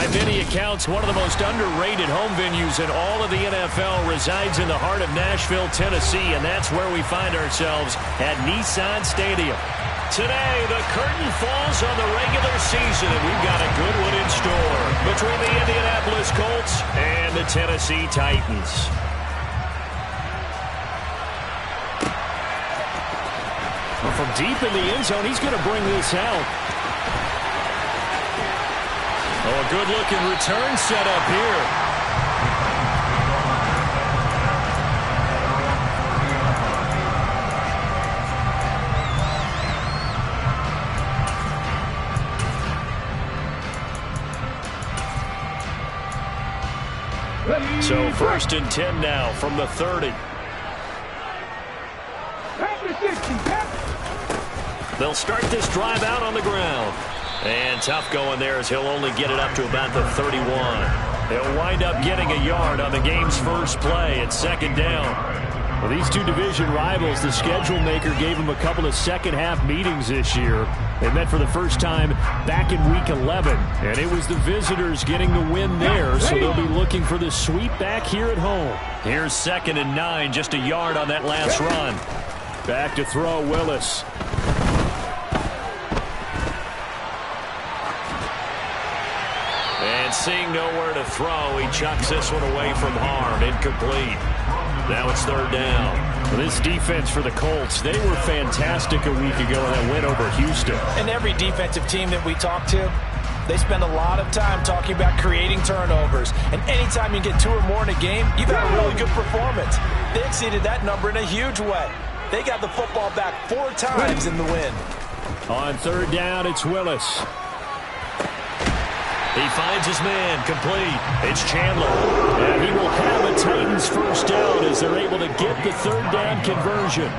By many accounts, one of the most underrated home venues in all of the NFL resides in the heart of Nashville, Tennessee, and that's where we find ourselves at Nissan Stadium. Today, the curtain falls on the regular season, and we've got a good one in store between the Indianapolis Colts and the Tennessee Titans. Well, from deep in the end zone, he's going to bring this out. Oh, a good-looking return set up here. So 1st and 10 now from the 30. They'll start this drive out on the ground. And tough going there as he'll only get it up to about the 31. They'll wind up getting a yard on the game's first play at 2nd down. Well, these two division rivals, the schedule maker gave them a couple of second-half meetings this year. They met for the first time back in Week 11, and it was the visitors getting the win there, so they'll be looking for the sweep back here at home. Here's 2nd and 9, just a yard on that last run. Back to throw, Willis. And seeing nowhere to throw, he chucks this one away from harm. Incomplete. Now it's 3rd down. Well, this defense for the Colts, they were fantastic a week ago in that win over Houston. And every defensive team that we talk to, they spend a lot of time talking about creating turnovers. And anytime you get 2 or more in a game, you've had a really good performance. They exceeded that number in a huge way. They got the football back 4 times in the win. On 3rd down, it's Willis. He finds his man, complete. It's Chandler. And he will have a Titans first down as they're able to get the 3rd down conversion.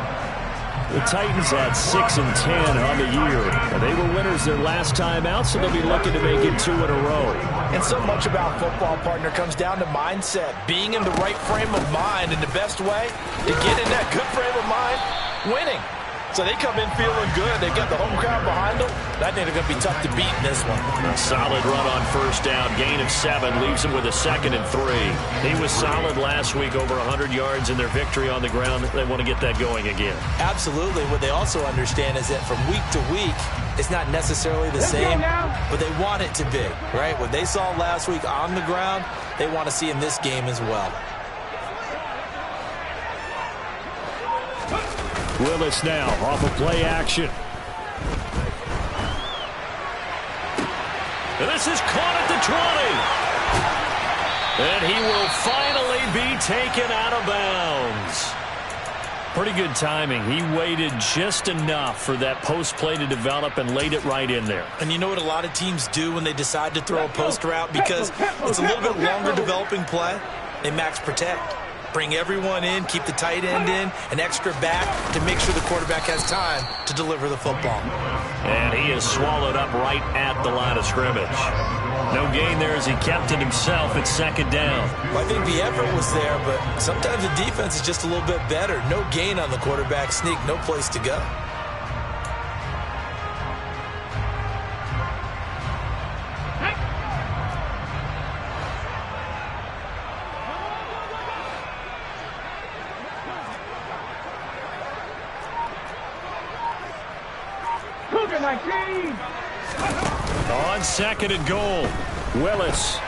The Titans had 6 and 10 on the year. And they were winners their last time out, so they'll be looking to make it 2 in a row. And so much about football, partner, comes down to mindset. Being in the right frame of mind, and the best way to get in that good frame of mind, winning. So they come in feeling good. They've got the home crowd behind them. I think they're going to be tough to beat in this one. A solid run on 1st down. Gain of 7 leaves him with a 2nd and 3. He was solid last week, over 100 yards in their victory on the ground. They want to get that going again. Absolutely. What they also understand is that from week to week, it's not necessarily the same, but they want it to be, right? What they saw last week on the ground, they want to see in this game as well. Willis now off of play action. And this is caught at the 20. And he will finally be taken out of bounds. Pretty good timing. He waited just enough for that post play to develop and laid it right in there. And you know what a lot of teams do when they decide to throw a post route? Because it's a little bit longer developing play, they max protect. Bring everyone in, keep the tight end in, an extra back to make sure the quarterback has time to deliver the football. And he is swallowed up right at the line of scrimmage. No gain there as he kept it himself at 2nd down. Well, I think the effort was there, but sometimes the defense is just a little bit better. No gain on the quarterback sneak, no place to go. On 2nd and goal, Willis.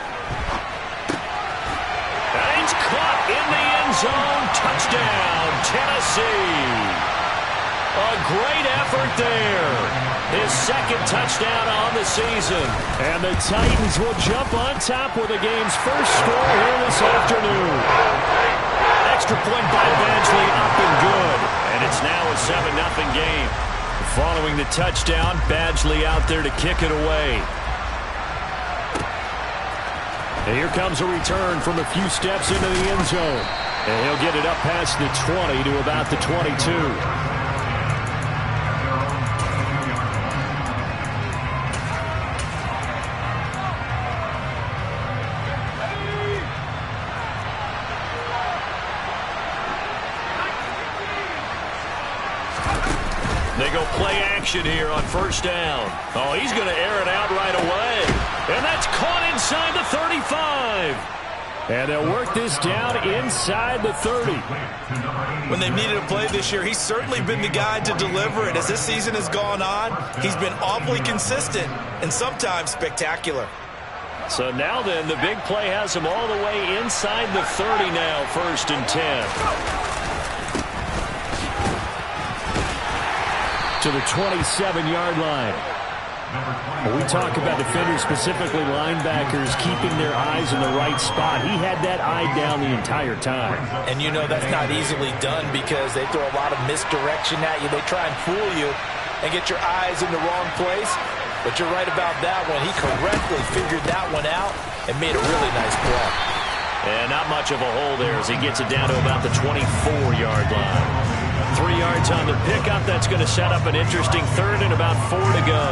And he's caught in the end zone. Touchdown, Tennessee. A great effort there. His 2nd touchdown on the season. And the Titans will jump on top with the game's first score here this afternoon. Extra point by Badgley, up and good. And it's now a 7-0 game. Following the touchdown, Badgley out there to kick it away. And here comes a return from a few steps into the end zone. And he'll get it up past the 20 to about the 22. They go play action here on 1st down. Oh, he's going to air it out right away. And that's caught inside the 35. And they'll work this down inside the 30. When they've needed a play this year, he's certainly been the guy to deliver it. As this season has gone on, he's been awfully consistent and sometimes spectacular. So now then, the big play has him all the way inside the 30 now, 1st and 10. To the 27-yard line. When we talk about defenders, specifically linebackers, keeping their eyes in the right spot, he had that eye down the entire time. And you know that's not easily done because they throw a lot of misdirection at you. They try and fool you and get your eyes in the wrong place. But you're right about that one. He correctly figured that one out and made a really nice play. And not much of a hole there as he gets it down to about the 24-yard line. 3 yards on the pickup. That's going to set up an interesting 3rd and about 4 to go.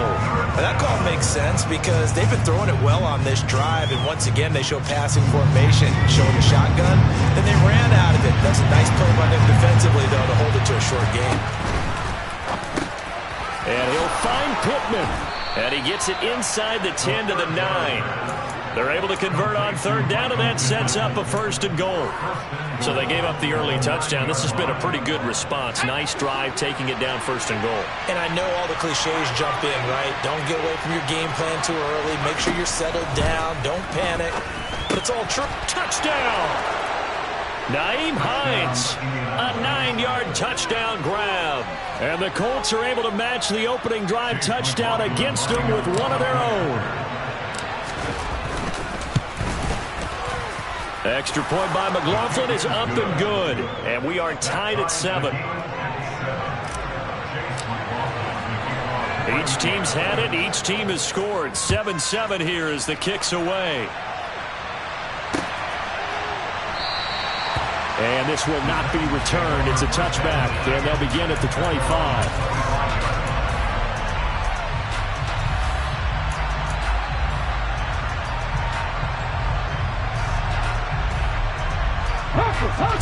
That call makes sense because they've been throwing it well on this drive, and once again they show passing formation, showing the shotgun. Then they ran out of it. That's a nice play by them defensively, though, to hold it to a short game. And he'll find Pittman. And he gets it inside the 10 to the 9. They're able to convert on 3rd down, and that sets up a 1st and goal. So they gave up the early touchdown. This has been a pretty good response. Nice drive, taking it down 1st and goal. And I know all the cliches jump in, right? Don't get away from your game plan too early. Make sure you're settled down. Don't panic. But it's all true. Touchdown! Naeem Hines, a 9-yard touchdown grab. And the Colts are able to match the opening drive touchdown against them with one of their own. Extra point by McLaughlin is up and good. And we are tied at 7. Each team's had it. Each team has scored. 7-7 here as the kick's away. And this will not be returned. It's a touchback. And they'll begin at the 25.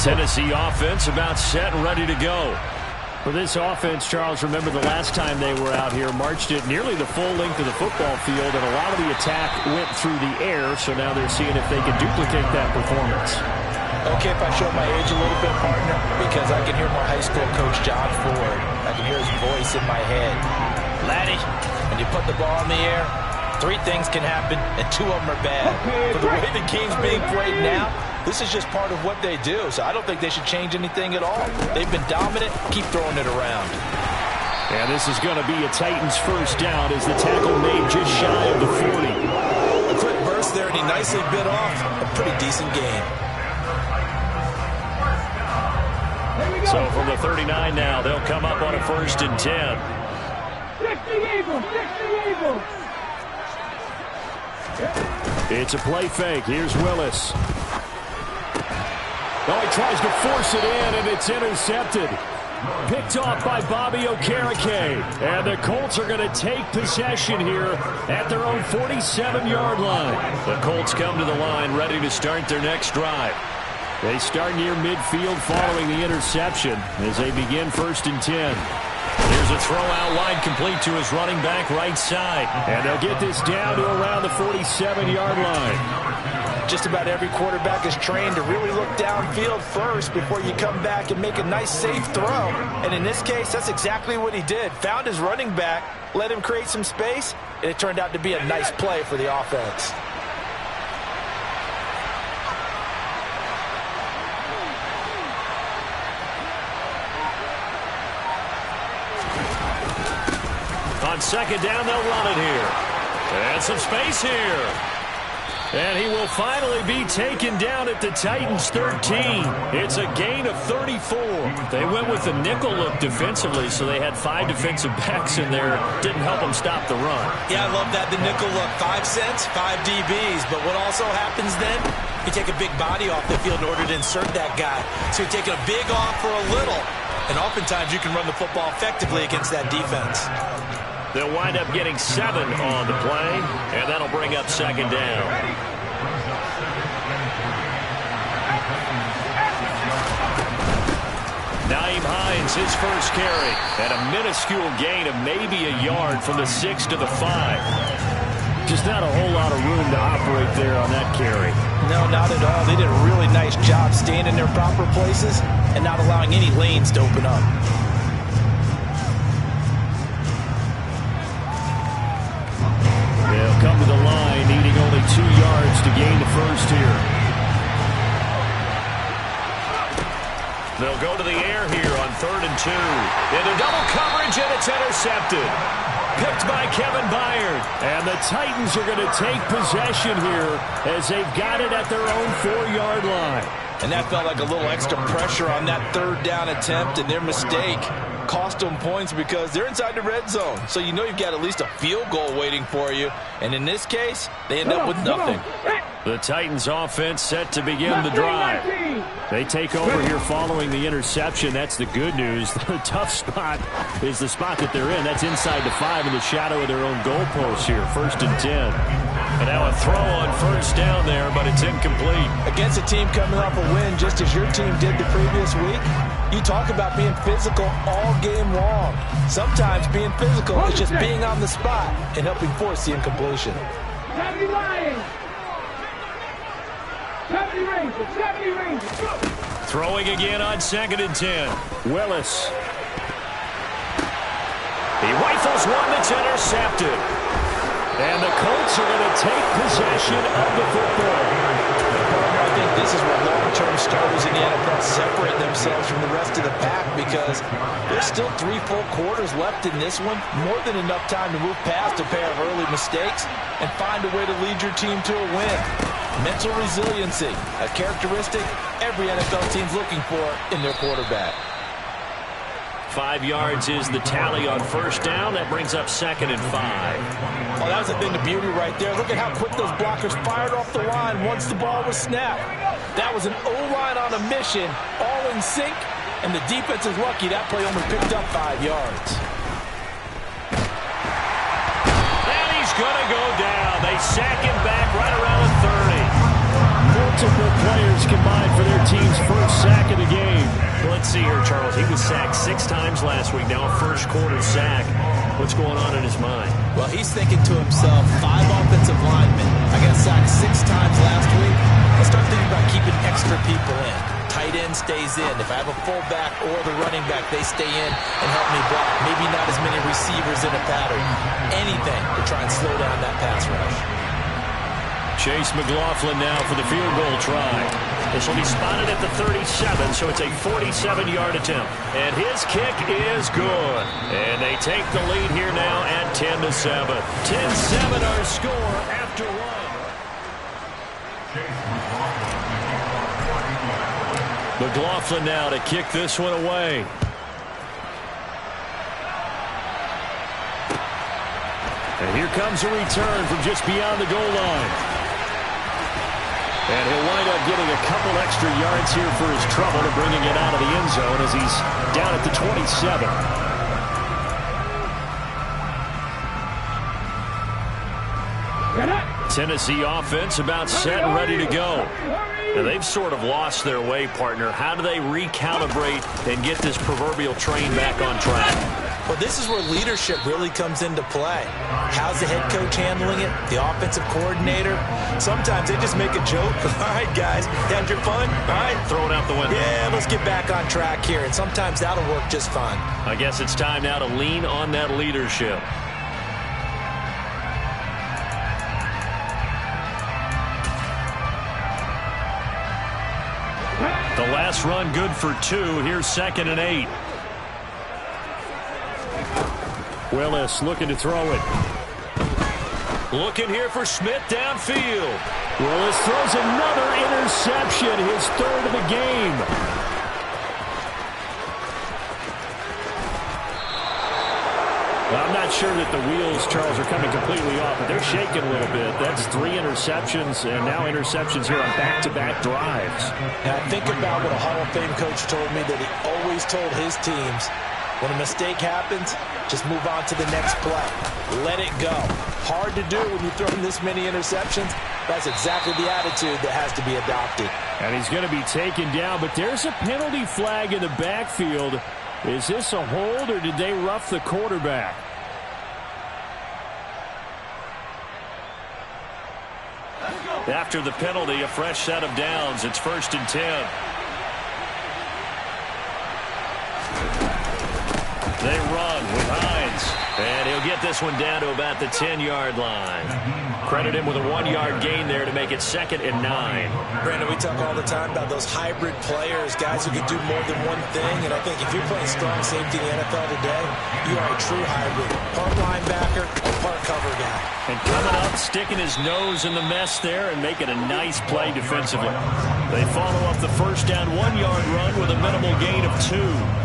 Tennessee offense about set and ready to go. For this offense, Charles, remember the last time they were out here, marched it nearly the full length of the football field, and a lot of the attack went through the air, so now they're seeing if they can duplicate that performance. Okay, if I show my age a little bit, partner, because I can hear my high school coach, John Ford. I can hear his voice in my head. Laddie, when you put the ball in the air, 3 things can happen, and 2 of them are bad. For the way the game's being played now, this is just part of what they do, so I don't think they should change anything at all. They've been dominant. Keep throwing it around. And this is going to be a Titans 1st down as the tackle made just shy of the 40. A quick burst there, and he nicely bit off a pretty decent gain. So from the 39 now, they'll come up on a 1st and 10. 60 Eagles, 60 Eagles. It's a play fake. Here's Willis. Oh, he tries to force it in, and it's intercepted. Picked off by Bobby Okereke. And the Colts are going to take possession here at their own 47-yard line. The Colts come to the line ready to start their next drive. They start near midfield following the interception as they begin 1st and 10. There's a throw out wide complete to his running back right side. And they'll get this down to around the 47-yard line. Just about every quarterback is trained to really look downfield first before you come back and make a nice, safe throw. And in this case, that's exactly what he did. Found his running back, let him create some space, and it turned out to be a nice play for the offense. On 2nd down, they'll run it here. And some space here. And he will finally be taken down at the Titans 13. It's a gain of 34. They went with the nickel look defensively, so they had 5 defensive backs in there. Didn't help them stop the run. Yeah, I love that, the nickel look. 5 cents, 5 DBs. But what also happens then, you take a big body off the field in order to insert that guy. So you're taking a big off for a little. And oftentimes you can run the football effectively against that defense. They'll wind up getting 7 on the play, and that'll bring up 2nd down. Naeem Hines, his first carry, and a minuscule gain of maybe a yard from the 6 to the 5. Just not a whole lot of room to operate there on that carry. No, not at all. They did a really nice job staying in their proper places and not allowing any lanes to open up. They'll come to the line, needing only 2 yards to gain the first here. They'll go to the air here on 3rd and 2. Into double coverage, and it's intercepted. Picked by Kevin Byard. And the Titans are going to take possession here as they've got it at their own 4-yard line. And that felt like a little extra pressure on that 3rd down attempt, and their mistake cost them points because they're inside the red zone. So you know you've got at least a field goal waiting for you. And in this case, they end up with nothing. The Titans offense set to begin the drive. They take over here following the interception. That's the good news. The tough spot is the spot that they're in. That's inside the 5 in the shadow of their own goalpost here. 1st and 10. And now a throw on 1st down there, but it's incomplete. Against a team coming off a win just as your team did the previous week, you talk about being physical all game long. Sometimes being physical is just being on the spot and helping force the incompletion. 70 Lions. 70 Rangers. 70 Rangers. Go. Throwing again on 2nd and 10. Willis. He rifles one that's intercepted. And the Colts are going to take possession of the football. I think this is where long-term starters in the NFL separate themselves from the rest of the pack because there's still 3 full quarters left in this one. More than enough time to move past a pair of early mistakes and find a way to lead your team to a win. Mental resiliency, a characteristic every NFL team's looking for in their quarterback. 5 yards is the tally on 1st down. That brings up 2nd and 5. Well, that was a thing of beauty right there. Look at how quick those blockers fired off the line once the ball was snapped. That was an O-line on a mission, all in sync, and the defense is lucky that play only picked up 5 yards. And he's going to go down. They sack him back right around the 30. Multiple players combined for their team's 1st sack of the game. Let's see here, Charles. He was sacked 6 times last week. Now a 1st quarter sack. What's going on in his mind? Well, he's thinking to himself, 5 offensive linemen. I got sacked 6 times last week. Let's start thinking about keeping extra people in. Tight end stays in. If I have a fullback or the running back, they stay in and help me block. Maybe not as many receivers in a pattern. Anything to try and slow down that pass rush. Chase McLaughlin now for the field goal try. This will be spotted at the 37, so it's a 47-yard attempt. And his kick is good. And they take the lead here now at 10-7. 10-7 our score after 1. McLaughlin now to kick this one away. And here comes a return from just beyond the goal line. And he'll wind up getting a couple extra yards here for his trouble and bringing it out of the end zone as he's down at the 27. Tennessee offense about set and ready to go. Now they've sort of lost their way, partner. How do they recalibrate and get this proverbial train back on track? Well, this is where leadership really comes into play. How's the head coach handling it? The offensive coordinator? Sometimes they just make a joke. All right, guys, had your fun? All right. Throw it out the window. Yeah, let's get back on track here. And sometimes that'll work just fine. I guess it's time now to lean on that leadership. The last run good for 2. Here's 2nd and 8. Willis looking to throw it. Looking here for Smith downfield. Willis throws another interception, his 3rd of the game. Well, I'm not sure that the wheels, Charles, are coming completely off, but they're shaking a little bit. That's 3 interceptions, and now interceptions here on back-to-back drives. Now, think about what a Hall of Fame coach told me that he always told his teams. When a mistake happens, just move on to the next play. Let it go. Hard to do when you throw this many interceptions. That's exactly the attitude that has to be adopted. And he's going to be taken down, but there's a penalty flag in the backfield. Is this a hold, or did they rough the quarterback? After the penalty, a fresh set of downs. It's 1st and 10. They run with Hines. And he'll get this one down to about the 10-yard line. Credit him with a 1-yard gain there to make it 2nd and 9. Brandon, we talk all the time about those hybrid players, guys who can do more than one thing. And I think if you're playing strong safety in the NFL today, you are a true hybrid. Part linebacker, part cover guy. And coming up, sticking his nose in the mess there and making a nice play defensively. They follow up the first down 1-yard run with a minimal gain of 2.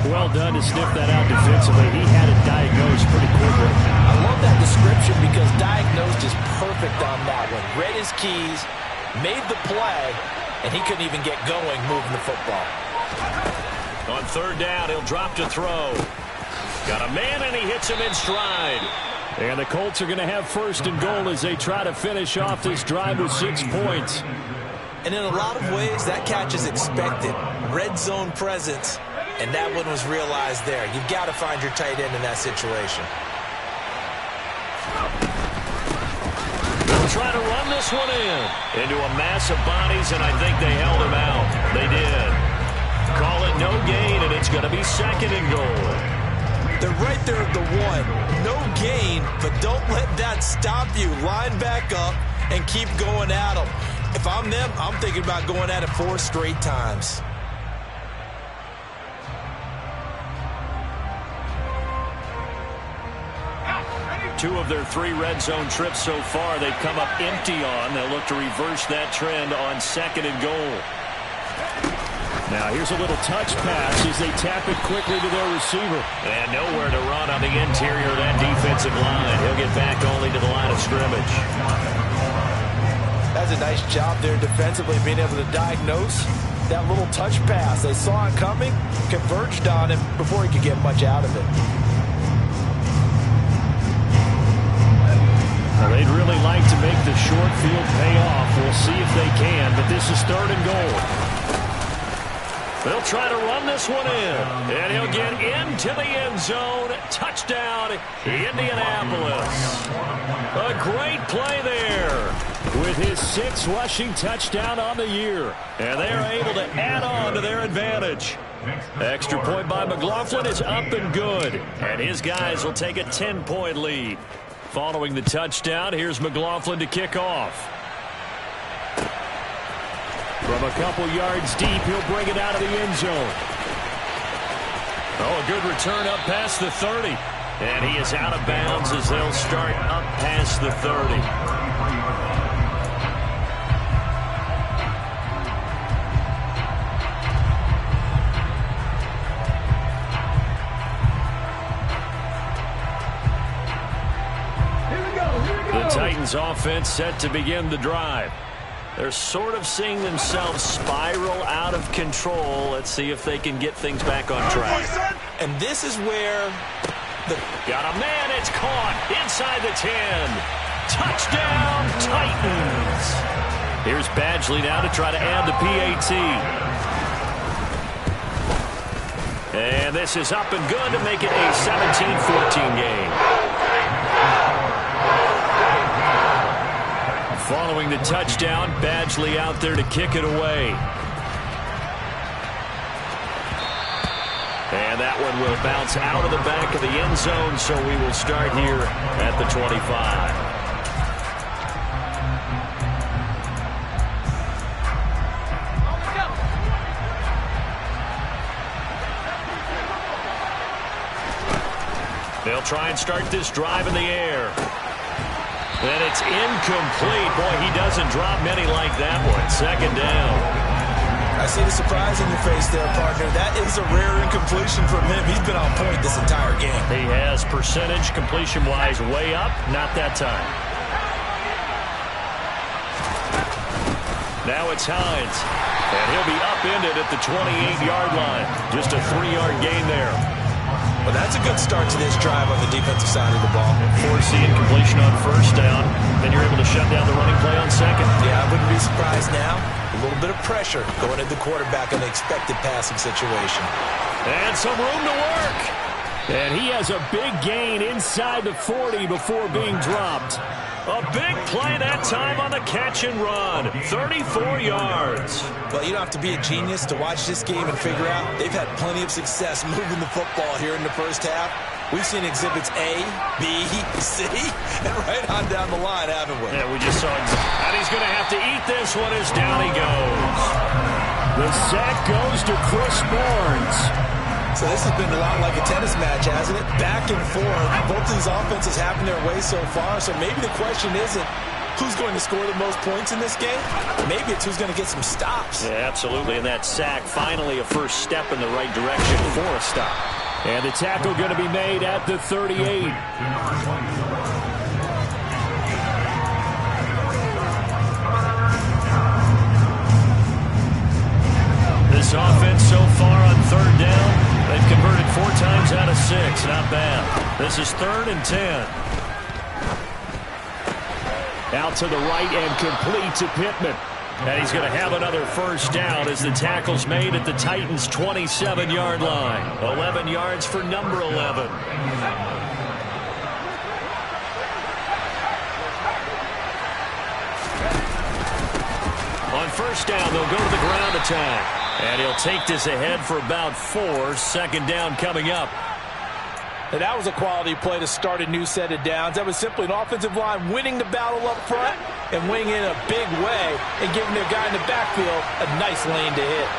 Well done to sniff that out defensively. He had it diagnosed pretty quickly. I love that description because diagnosed is perfect on that one. Read his keys, made the play, and he couldn't even get going moving the football. On 3rd down, he'll drop to throw. Got a man, and he hits him in stride. And the Colts are going to have 1st and goal as they try to finish off this drive with 6 points. And in a lot of ways, that catch is expected. Red zone presence, and that one was realized there. You've got to find your tight end in that situation. They'll try to run this one into a mass of bodies, and I think they held him out. They did. Call it no gain, and it's going to be 2nd and goal. They're right there at the 1. No gain, but don't let that stop you. Line back up and keep going at them. If I'm them, I'm thinking about going at it 4 straight times. Two of their 3 red zone trips so far, they've come up empty on. They'll look to reverse that trend on 2nd and goal. Now here's a little touch pass as they tap it quickly to their receiver. And nowhere to run on the interior of that defensive line. He'll get back only to the line of scrimmage. That's a nice job there defensively, being able to diagnose that little touch pass. They saw it coming, converged on him before he could get much out of it. Well, they'd really like to make the short field pay off. We'll see if they can, but this is 3rd and goal. They'll try to run this one in, and he'll get into the end zone. Touchdown, Indianapolis. A great play there with his 6th rushing touchdown on the year, and they are able to add on to their advantage. Extra point by McLaughlin is up and good, and his guys will take a 10-point lead. Following the touchdown, here's McLaughlin to kick off. From a couple yards deep, he'll bring it out of the end zone. Oh, a good return up past the 30. And he is out of bounds as they'll start up past the 30. The Titans offense set to begin the drive. They're sort of seeing themselves spiral out of control. Let's see if they can get things back on track. And this is where got a man, it's caught inside the 10. Touchdown, Titans. Here's Badgley now to try to add the PAT. And this is up and good to make it a 17-14 game. Following the touchdown, Badgley out there to kick it away. And that one will bounce out of the back of the end zone, so we will start here at the 25. They'll try and start this drive in the air. And it's incomplete. Boy, he doesn't drop many like that one. 2nd down. I see the surprise in your face there, partner. That is a rare incompletion from him. He's been on point this entire game. He has percentage completion-wise way up. Not that time. Now it's Hines. And he'll be upended at the 28-yard line. Just a 3-yard gain there. Well, that's a good start to this drive on the defensive side of the ball. Forcing completion on 1st down. Then you're able to shut down the running play on 2nd. Yeah, I wouldn't be surprised now. A little bit of pressure going at the quarterback in the expected passing situation. And some room to work. And he has a big gain inside the 40 before being dropped. A big play that time on the catch and run. 34 yards. Well, you don't have to be a genius to watch this game and figure out they've had plenty of success moving the football here in the first half. We've seen exhibits A, B, C, and right on down the line, haven't we? Yeah, we just saw it. And he's going to have to eat this one as down he goes. The sack goes to Chris Barnes. So this has been a lot like a tennis match, hasn't it? Back and forth. Both of these offenses having their way so far. So maybe the question isn't who's going to score the most points in this game. Maybe it's who's going to get some stops. Yeah, absolutely. And that sack, finally a first step in the right direction for a stop. And the tackle going to be made at the 38. This offense so far on third down, they've converted 4 times out of 6. Not bad. This is 3rd and 10. Out to the right and complete to Pittman. And he's going to have another first down as the tackle's made at the Titans' 27-yard line. 11 yards for number 11. On first down, they'll go to the ground attack. And he'll take this ahead for about 4. Second down coming up. And that was a quality play to start a new set of downs. That was simply an offensive line winning the battle up front and winning in a big way and giving their guy in the backfield a nice lane to hit.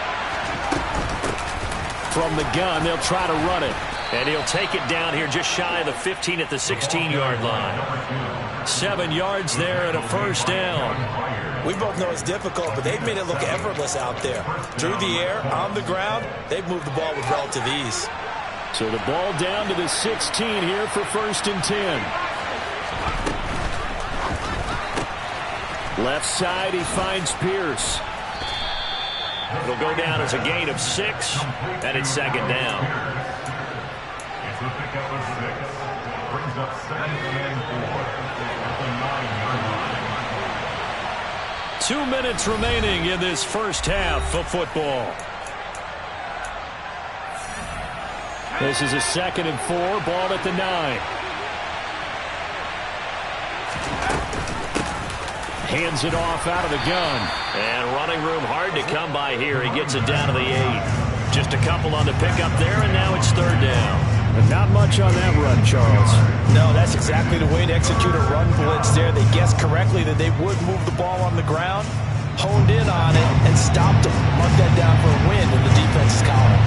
From the gun, they'll try to run it. And he'll take it down here just shy of the 15 at the 16-yard line. 7 yards there and a first down. We both know it's difficult, but they've made it look effortless out there. Through the air, on the ground, they've moved the ball with relative ease. So the ball down to the 16 here for 1st and 10. Left side, he finds Pierce. It'll go down as a gain of 6, and it's second down. It's a pickup of 6. Brings up 2nd and 4 at the 9-yard line. 2 minutes remaining in this first half of football. This is a 2nd and 4, ball at the 9. Hands it off out of the gun. And running room hard to come by here. He gets it down to the 8. Just a couple on the pickup there, and now it's 3rd down. But not much on that run, Charles. No, that's exactly the way to execute a run blitz there. They guessed correctly that they would move the ball on the ground, honed in on it, and stopped them. Mark that down for a win in the defense's column.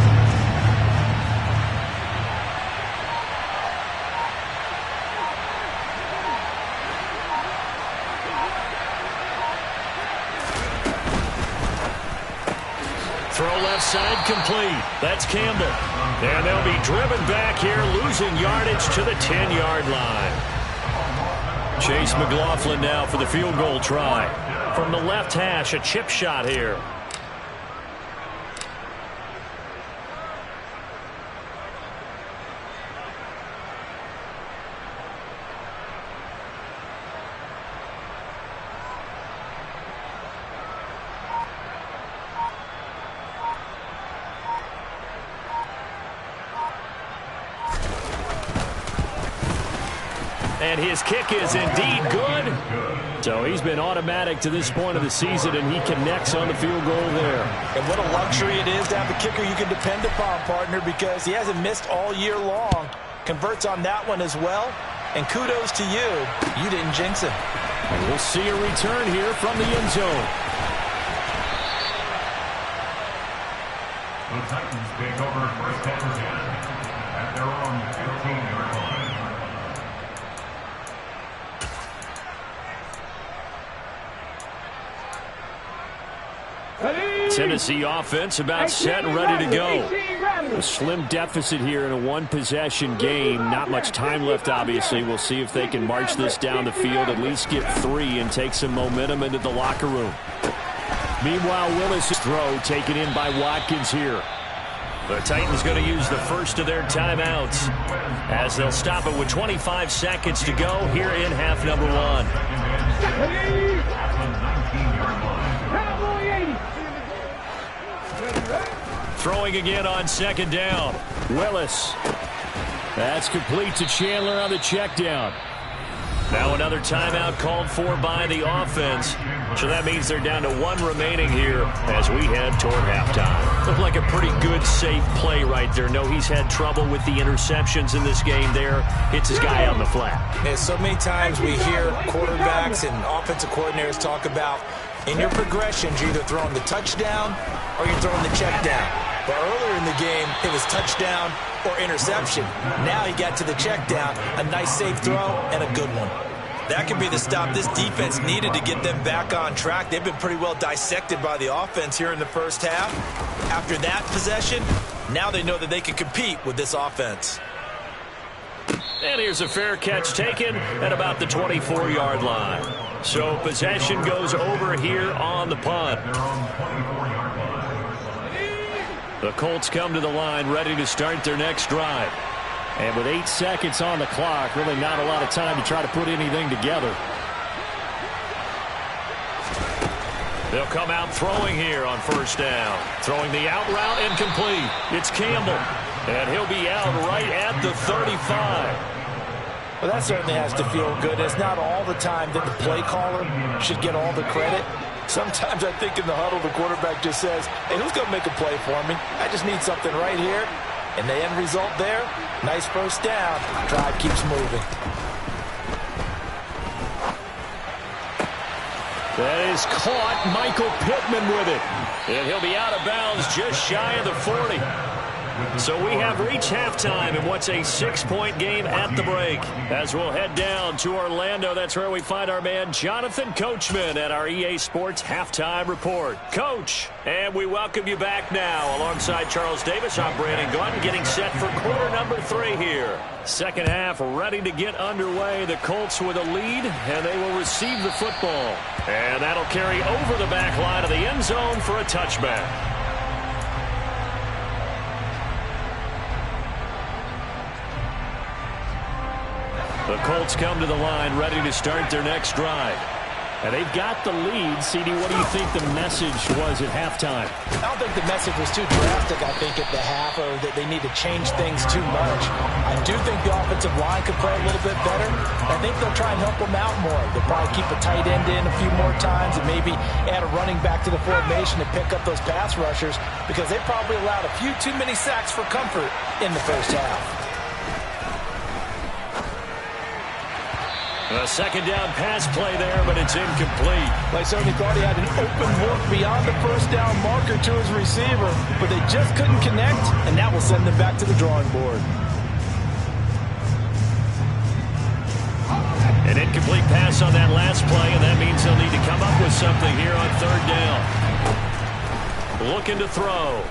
Throw left side complete. That's Campbell. And they'll be driven back here, losing yardage to the 10-yard line. Chase McLaughlin now for the field goal try. From the left hash, a chip shot here. And his kick is indeed good. So he's been automatic to this point of the season, and he connects on the field goal there. And what a luxury it is to have a kicker you can depend upon, partner, because he hasn't missed all year long. Converts on that one as well. And kudos to you. You didn't jinx him. And we'll see a return here from the end zone. The Titans take over first and 10 at their own 15-yard line. Tennessee offense about set and ready to go. A slim deficit here in a one-possession game. Not much time left, obviously. We'll see if they can march this down the field, at least get 3 and take some momentum into the locker room. Meanwhile, Willis' throw taken in by Watkins here. The Titans going to use the first of their timeouts as they'll stop it with 25 seconds to go here in half number 1. Throwing again on second down. Willis. That's complete to Chandler on the check down. Now another timeout called for by the offense. So that means they're down to 1 remaining here as we head toward halftime. Looked like a pretty good, safe play right there. No, he's had trouble with the interceptions in this game there. Hits his guy out in the flat. And so many times we hear quarterbacks and offensive coordinators talk about in your progressions, you're either throwing the touchdown or you're throwing the check down. But earlier in the game, it was touchdown or interception. Now he got to the check down, a nice safe throw, and a good one. That could be the stop this defense needed to get them back on track. They've been pretty well dissected by the offense here in the first half. After that possession, now they know that they can compete with this offense. And here's a fair catch taken at about the 24-yard line. So possession goes over here on the punt. The Colts come to the line ready to start their next drive. And with 8 seconds on the clock, really not a lot of time to try to put anything together. They'll come out throwing here on first down. Throwing the out route incomplete. It's Campbell. And he'll be out right at the 35. Well, that certainly has to feel good. It's not all the time that the play caller should get all the credit. Sometimes I think in the huddle, the quarterback just says, hey, who's going to make a play for me? I just need something right here. And the end result there, nice first down. Drive keeps moving. That is caught. Michael Pittman with it. And he'll be out of bounds just shy of the 40. So we have reached halftime in what's a 6-point game at the break. As we'll head down to Orlando, that's where we find our man Jonathan Coachman at our EA Sports Halftime Report. Coach, and we welcome you back now. Alongside Charles Davis, I'm Brandon Gunn, getting set for quarter number 3 here. Second half ready to get underway. The Colts with a lead, and they will receive the football. And that'll carry over the back line of the end zone for a touchback. The Colts come to the line ready to start their next drive. And they've got the lead. CD, what do you think the message was at halftime? I don't think the message was too drastic, I think, at the half, or that they need to change things too much. I do think the offensive line could play a little bit better. I think they'll try and help them out more. They'll probably keep a tight end in a few more times and maybe add a running back to the formation to pick up those pass rushers, because they probably allowed a few too many sacks for comfort in the first half. A second down pass play there, but it's incomplete. I certainly thought he had an open look beyond the first down marker to his receiver, but they just couldn't connect, and that will send them back to the drawing board. An incomplete pass on that last play, and that means they'll need to come up with something here on third down. Looking to throw.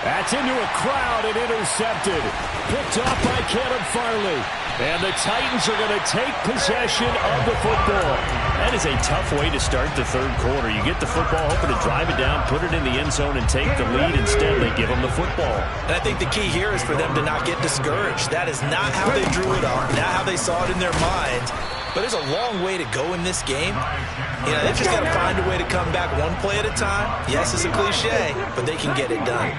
That's into a crowd and intercepted. Picked off by Caleb Farley. And the Titans are going to take possession of the football. That is a tough way to start the third quarter. You get the football, hoping to drive it down, put it in the end zone, and take the lead. Instead, they give them the football. And I think the key here is for them to not get discouraged. That is not how they drew it up, not how they saw it in their minds. But there's a long way to go in this game. You know, they've just got to find a way to come back one play at a time. Yes, it's a cliche, but they can get it done.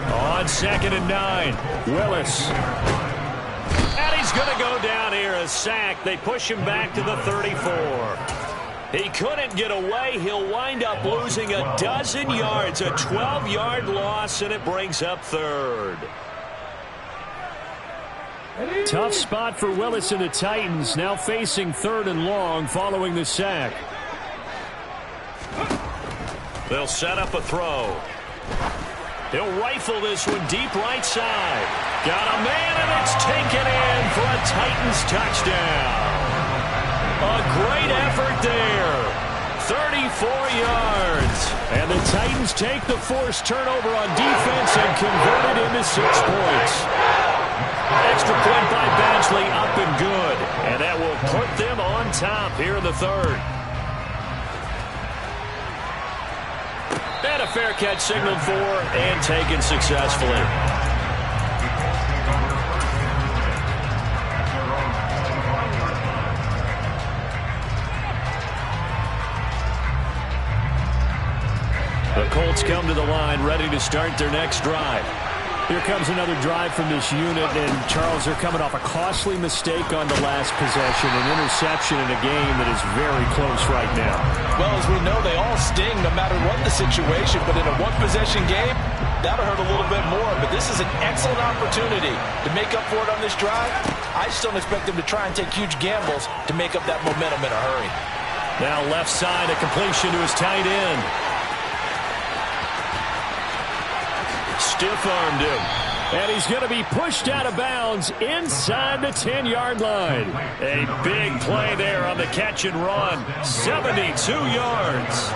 On 2nd and 9, Willis. And he's going to go down here, a sack. They push him back to the 34. He couldn't get away. He'll wind up losing a dozen yards, a 12-yard loss, and it brings up third. Tough spot for Willis and the Titans, now facing 3rd and long following the sack. They'll set up a throw. He'll rifle this one deep right side. Got a man, and it's taken in for a Titans touchdown. A great effort there. 34 yards. And the Titans take the forced turnover on defense and convert it into 6 points. Extra point by Badgley, up and good. And that will put them on top here in the third. And a fair catch signaled for and taken successfully. The Colts come to the line ready to start their next drive. Here comes another drive from this unit, and Charles, they're coming off a costly mistake on the last possession, an interception in a game that is very close right now. Well, as we know, they all sting no matter what the situation, but in a one-possession game, that'll hurt a little bit more. But this is an excellent opportunity to make up for it on this drive. I just don't expect them to try and take huge gambles to make up that momentum in a hurry. Now left side, a completion to his tight end. Stiff-armed him. And he's going to be pushed out of bounds inside the 10-yard line. A big play there on the catch and run. 72 yards.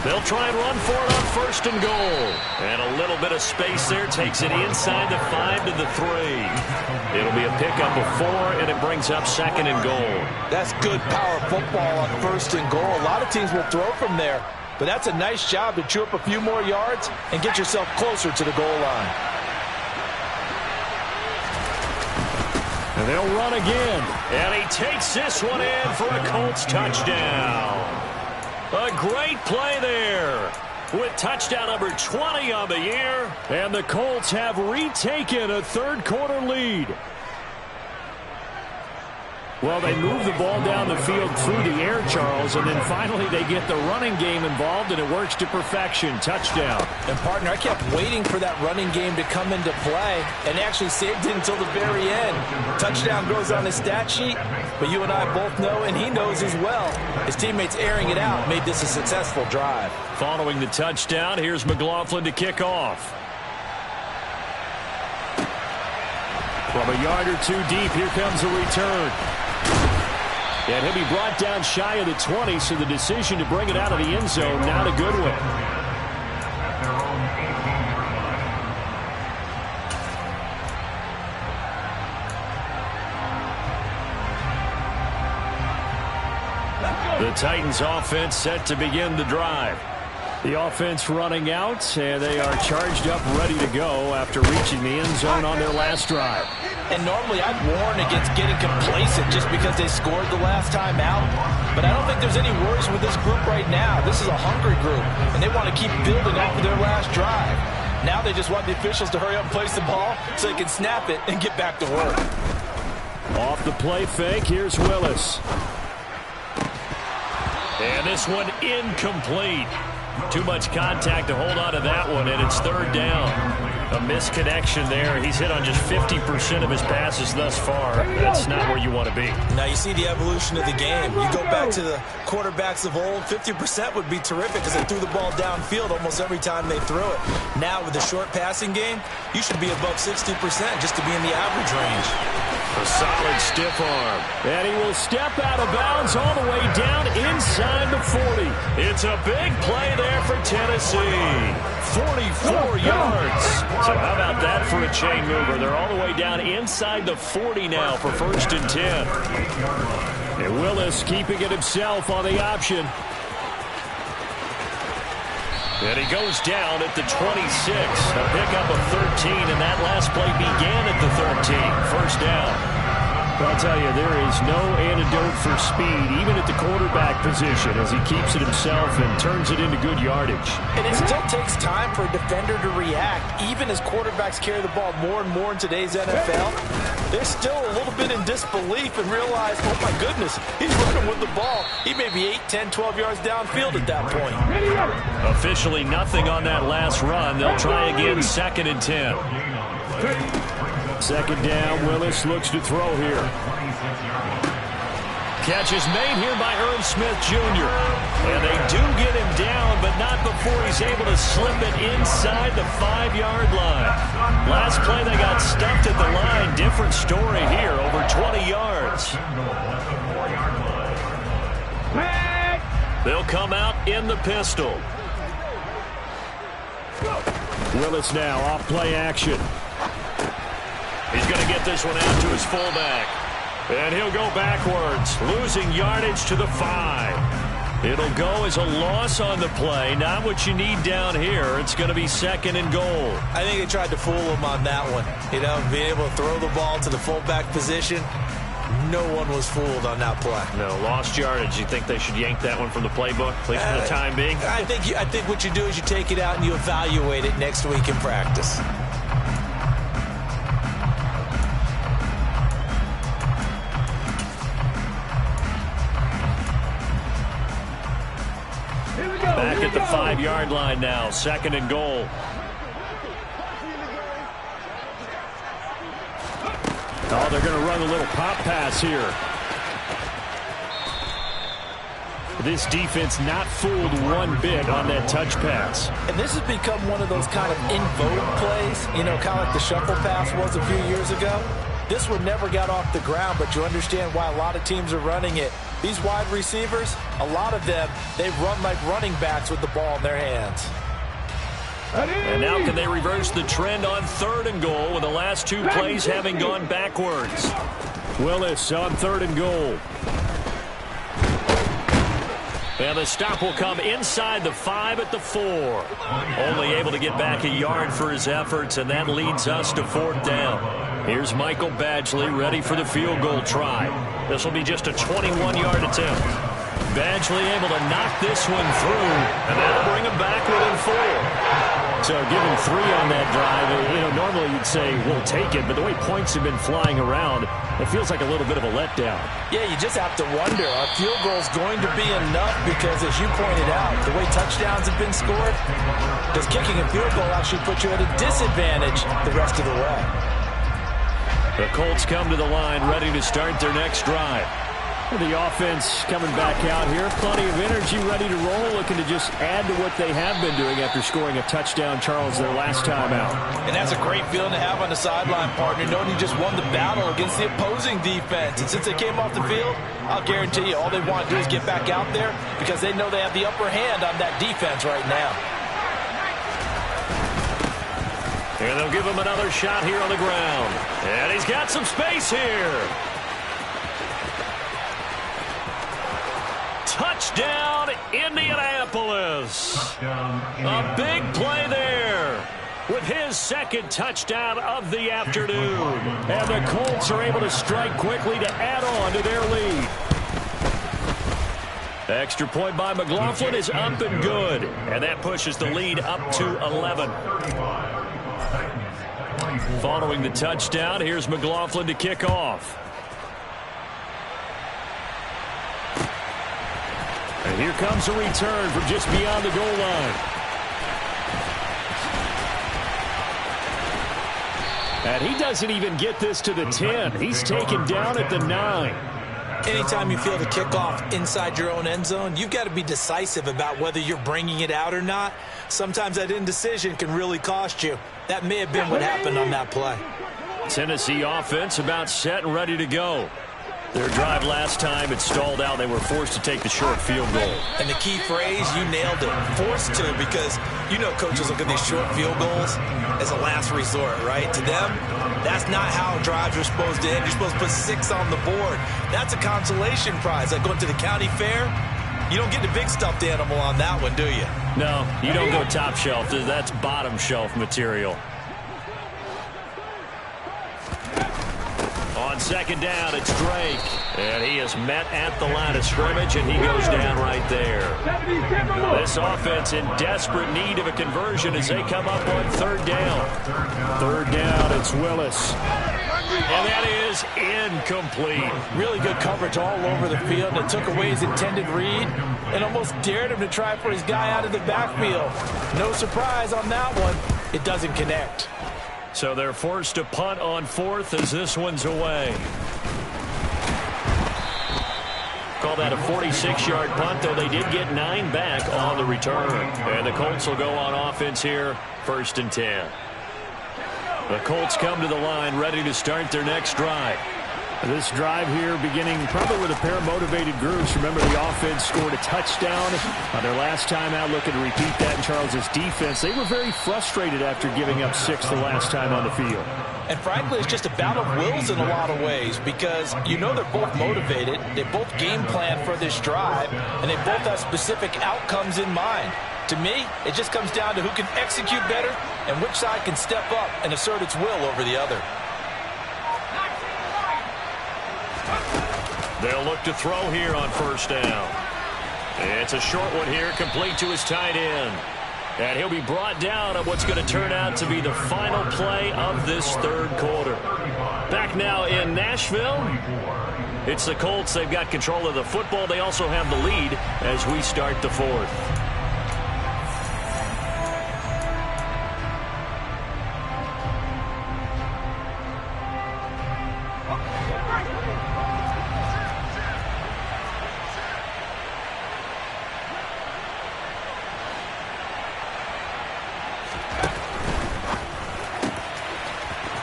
They'll try and run for it on 1st and goal. And a little bit of space there takes it inside the 5 to the 3. It'll be a pickup of 4, and it brings up 2nd and goal. That's good power football on 1st and goal. A lot of teams will throw from there, but that's a nice job to chew up a few more yards and get yourself closer to the goal line. And they'll run again. And he takes this one in for a Colts touchdown. A great play there with touchdown number 20 on the year. And the Colts have retaken a third-quarter lead. Well, they move the ball down the field through the air, Charles, and then finally they get the running game involved, and it works to perfection. Touchdown. And, partner, I kept waiting for that running game to come into play and actually saved it until the very end. Touchdown goes on his stat sheet, but you and I both know, and he knows as well, his teammates airing it out made this a successful drive. Following the touchdown, here's McLaughlin to kick off. From a yard or two deep, here comes a return. And he'll be brought down shy of the 20, so the decision to bring it out of the end zone, not a good one. The Titans offense set to begin the drive. The offense running out, and they are charged up, ready to go after reaching the end zone on their last drive. And normally I'd warn against getting complacent just because they scored the last time out. But I don't think there's any worries with this group right now. This is a hungry group, and they want to keep building off of their last drive. Now they just want the officials to hurry up and place the ball so they can snap it and get back to work. Off the play fake, here's Willis. And this one incomplete. Too much contact to hold on to that one, and it's 3rd down. A misconnection there. He's hit on just 50% of his passes thus far. That's not where you want to be. Now you see the evolution of the game. You go back to the quarterbacks of old, 50% would be terrific because they threw the ball downfield almost every time they threw it. Now with the short passing game, you should be above 60% just to be in the average range. A solid stiff arm. And he will step out of bounds all the way down inside the 40. It's a big play there for Tennessee. 44 yards. So how about that for a chain mover? They're all the way down inside the 40 now for 1st and 10. And Willis keeping it himself on the option. And he goes down at the 26. A pickup of 13, and that last play began at the 13. 1st down. I'll tell you, there is no antidote for speed, even at the quarterback position, as he keeps it himself and turns it into good yardage. And it still takes time for a defender to react. Even as quarterbacks carry the ball more and more in today's NFL, they're still a little bit in disbelief and realize, oh my goodness, he's running with the ball. He may be 8, 10, 12 yards downfield at that point. Officially nothing on that last run. They'll try again, 2nd and 10. 2nd down, Willis looks to throw here. Catch is made here by Irv Smith Jr. And they do get him down, but not before he's able to slip it inside the 5-yard line. Last play they got stuffed at the line. Different story here, over 20 yards. They'll come out in the pistol. Willis now off play action. He's going to get this one out to his fullback. And he'll go backwards, losing yardage to the 5. It'll go as a loss on the play. Not what you need down here. It's going to be 2nd and goal. I think they tried to fool him on that one. You know, being able to throw the ball to the fullback position. No one was fooled on that play. No, lost yardage. You think they should yank that one from the playbook, at least for the time being? I think what you do is you take it out and you evaluate it next week in practice. Back at the 5-yard line now, 2nd and goal. Oh, they're going to run a little pop pass here. This defense not fooled one bit on that touch pass. And this has become one of those kind of in vogue plays, you know, kind of like the shuffle pass was a few years ago. This one never got off the ground, but you understand why a lot of teams are running it. These wide receivers, a lot of them, they run like running backs with the ball in their hands. And now can they reverse the trend on 3rd and goal with the last 2 plays having gone backwards? Willis on 3rd and goal. And the stop will come inside the 5 at the 4. Only able to get back a yard for his efforts, and that leads us to 4th down. Here's Michael Badgley ready for the field goal try. This will be just a 21-yard attempt. Badgley able to knock this one through, and that'll bring him back within 4. So given 3 on that drive, you know, normally you'd say we'll take it, but the way points have been flying around, it feels like a little bit of a letdown. Yeah, you just have to wonder, are field goals going to be enough? Because as you pointed out, the way touchdowns have been scored, does kicking a field goal actually put you at a disadvantage the rest of the way? The Colts come to the line ready to start their next drive. The offense coming back out here. Plenty of energy, ready to roll, looking to just add to what they have been doing after scoring a touchdown, Charles, their last time out. And that's a great feeling to have on the sideline, partner, knowing you just won the battle against the opposing defense. And since they came off the field, I'll guarantee you all they want to do is get back out there because they know they have the upper hand on that defense right now. And they'll give him another shot here on the ground. And he's got some space here. Touchdown, Indianapolis. A big play there with his 2nd touchdown of the afternoon. And the Colts are able to strike quickly to add on to their lead. Extra point by McLaughlin is up and good. And that pushes the lead up to 11. Following the touchdown, here's McLaughlin to kick off. And here comes a return from just beyond the goal line. And he doesn't even get this to the 10. He's taken down at the 9. Anytime you feel the kickoff inside your own end zone, you've got to be decisive about whether you're bringing it out or not. Sometimes that indecision can really cost you. That may have been what happened on that play. Tennessee offense about set and ready to go. Their drive last time, it stalled out. They were forced to take the short field goal. And the key phrase, you nailed it, forced to, because you know coaches look at these short field goals as a last resort, right? To them, that's not how drives are supposed to end. You're supposed to put 6 on the board. That's a consolation prize. Like going to the county fair, you don't get the big stuffed animal on that one, do you? No, you don't go top shelf. That's bottom shelf material. On 2nd down, it's Drake. And he is met at the line of scrimmage, and he goes down right there. This offense in desperate need of a conversion as they come up on 3rd down. 3rd down, it's Willis. And that is incomplete. Really good coverage all over the field. It took away his intended read and almost dared him to try for his guy out of the backfield. No surprise on that one. It doesn't connect. So they're forced to punt on 4th as this one's away. Call that a 46-yard punt, though they did get 9 back on the return. And the Colts will go on offense here, 1st and 10. The Colts come to the line ready to start their next drive. This drive here beginning probably with a pair of motivated groups. Remember, the offense scored a touchdown on their last time out, looking to repeat that in Charles's defense. They were very frustrated after giving up 6 the last time on the field. And frankly, it's just a battle of wills in a lot of ways because you know they're both motivated. They both game plan for this drive, and they both have specific outcomes in mind. To me, it just comes down to who can execute better and which side can step up and assert its will over the other. They'll look to throw here on first down. It's a short one here, complete to his tight end. And he'll be brought down on what's going to turn out to be the final play of this third quarter. Back now in Nashville, it's the Colts. They've got control of the football. They also have the lead as we start the fourth.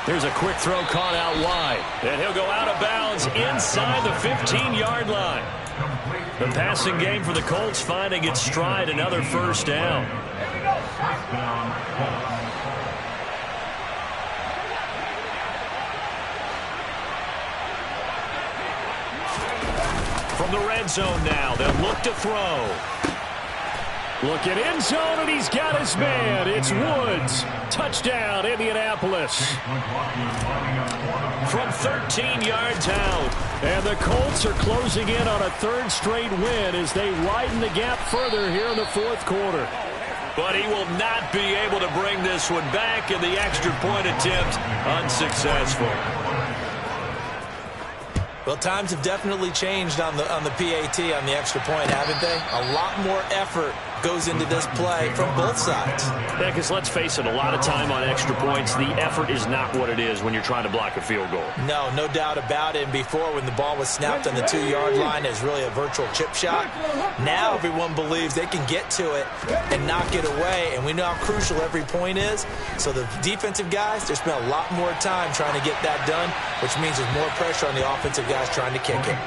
Here's a quick throw caught out wide. And he'll go out of bounds inside the 15-yard line. The passing game for the Colts finding its stride, another first down. From the red zone now, they'll look to throw. Look at end zone, and he's got his man. It's Woods. Touchdown, Indianapolis. From 13 yards out. And the Colts are closing in on a third straight win as they widen the gap further here in the fourth quarter. But he will not be able to bring this one back, and the extra point attempt unsuccessful. Well, times have definitely changed on the PAT, on the extra point, haven't they? A lot more effort goes into this play from both sides. Yeah, because let's face it, a lot of time on extra points, the effort is not what it is when you're trying to block a field goal. No doubt about it. And before, when the ball was snapped on the 2-yard line, it was really a virtual chip shot. Now everyone believes they can get to it and knock it away, and we know how crucial every point is. So the defensive guys, they spent a lot more time trying to get that done, which means there's more pressure on the offensive guys trying to kick it.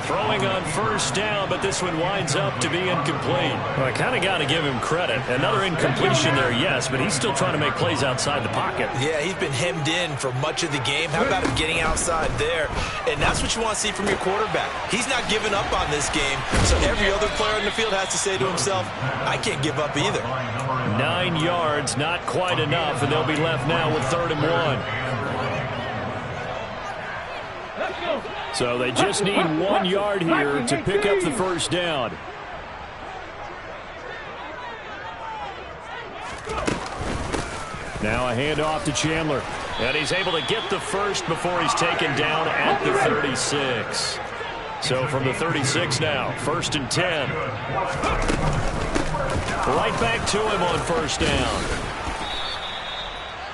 Throwing on first down, but this one winds up to be incomplete. Well, I kind of got to give him credit. Another incompletion there, yes, but he's still trying to make plays outside the pocket. Yeah, he's been hemmed in for much of the game. How about him getting outside there? And that's what you want to see from your quarterback. He's not giving up on this game, so every other player in the field has to say to himself, I can't give up either. 9 yards, not quite enough, and they'll be left now with 3rd and 1. So they just need 1 yard here to pick up the first down. Now a handoff to Chandler. And he's able to get the first before he's taken down at the 36. So from the 36 now, 1st and 10. Right back to him on first down.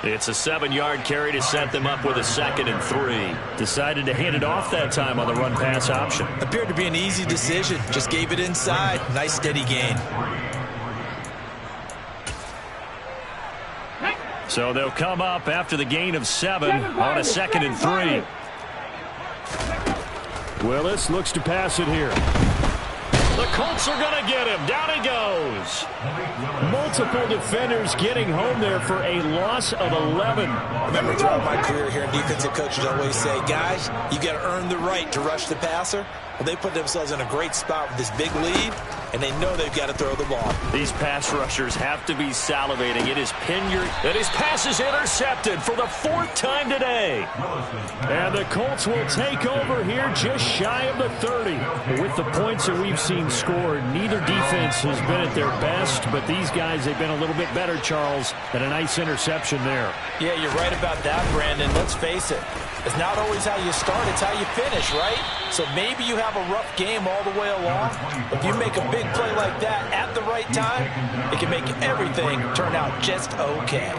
It's a 7-yard carry to set them up with a 2nd and 3. Decided to hand it off that time on the run-pass option. Appeared to be an easy decision. Just gave it inside. Nice steady gain. So they'll come up after the gain of 7 on a 2nd and 3. Willis looks to pass it here. The Colts are going to get him. Down he goes. Multiple defenders getting home there for a loss of 11. Remember, throughout my career here, defensive coaches always say, guys, you got to earn the right to rush the passer. Well, they put themselves in a great spot with this big lead, and they know they've got to throw the ball. These pass rushers have to be salivating. It is Pinyard, and his pass is intercepted for the 4th time today. And the Colts will take over here just shy of the 30. With the points that we've seen scored, neither defense has been at their best, but these guys have been a little bit better, Charles, and a nice interception there. Yeah, you're right about that, Brandon. Let's face it. It's not always how you start, it's how you finish, right? So maybe you have a rough game all the way along. If you make a big play like that at the right time, it can make everything turn out just okay.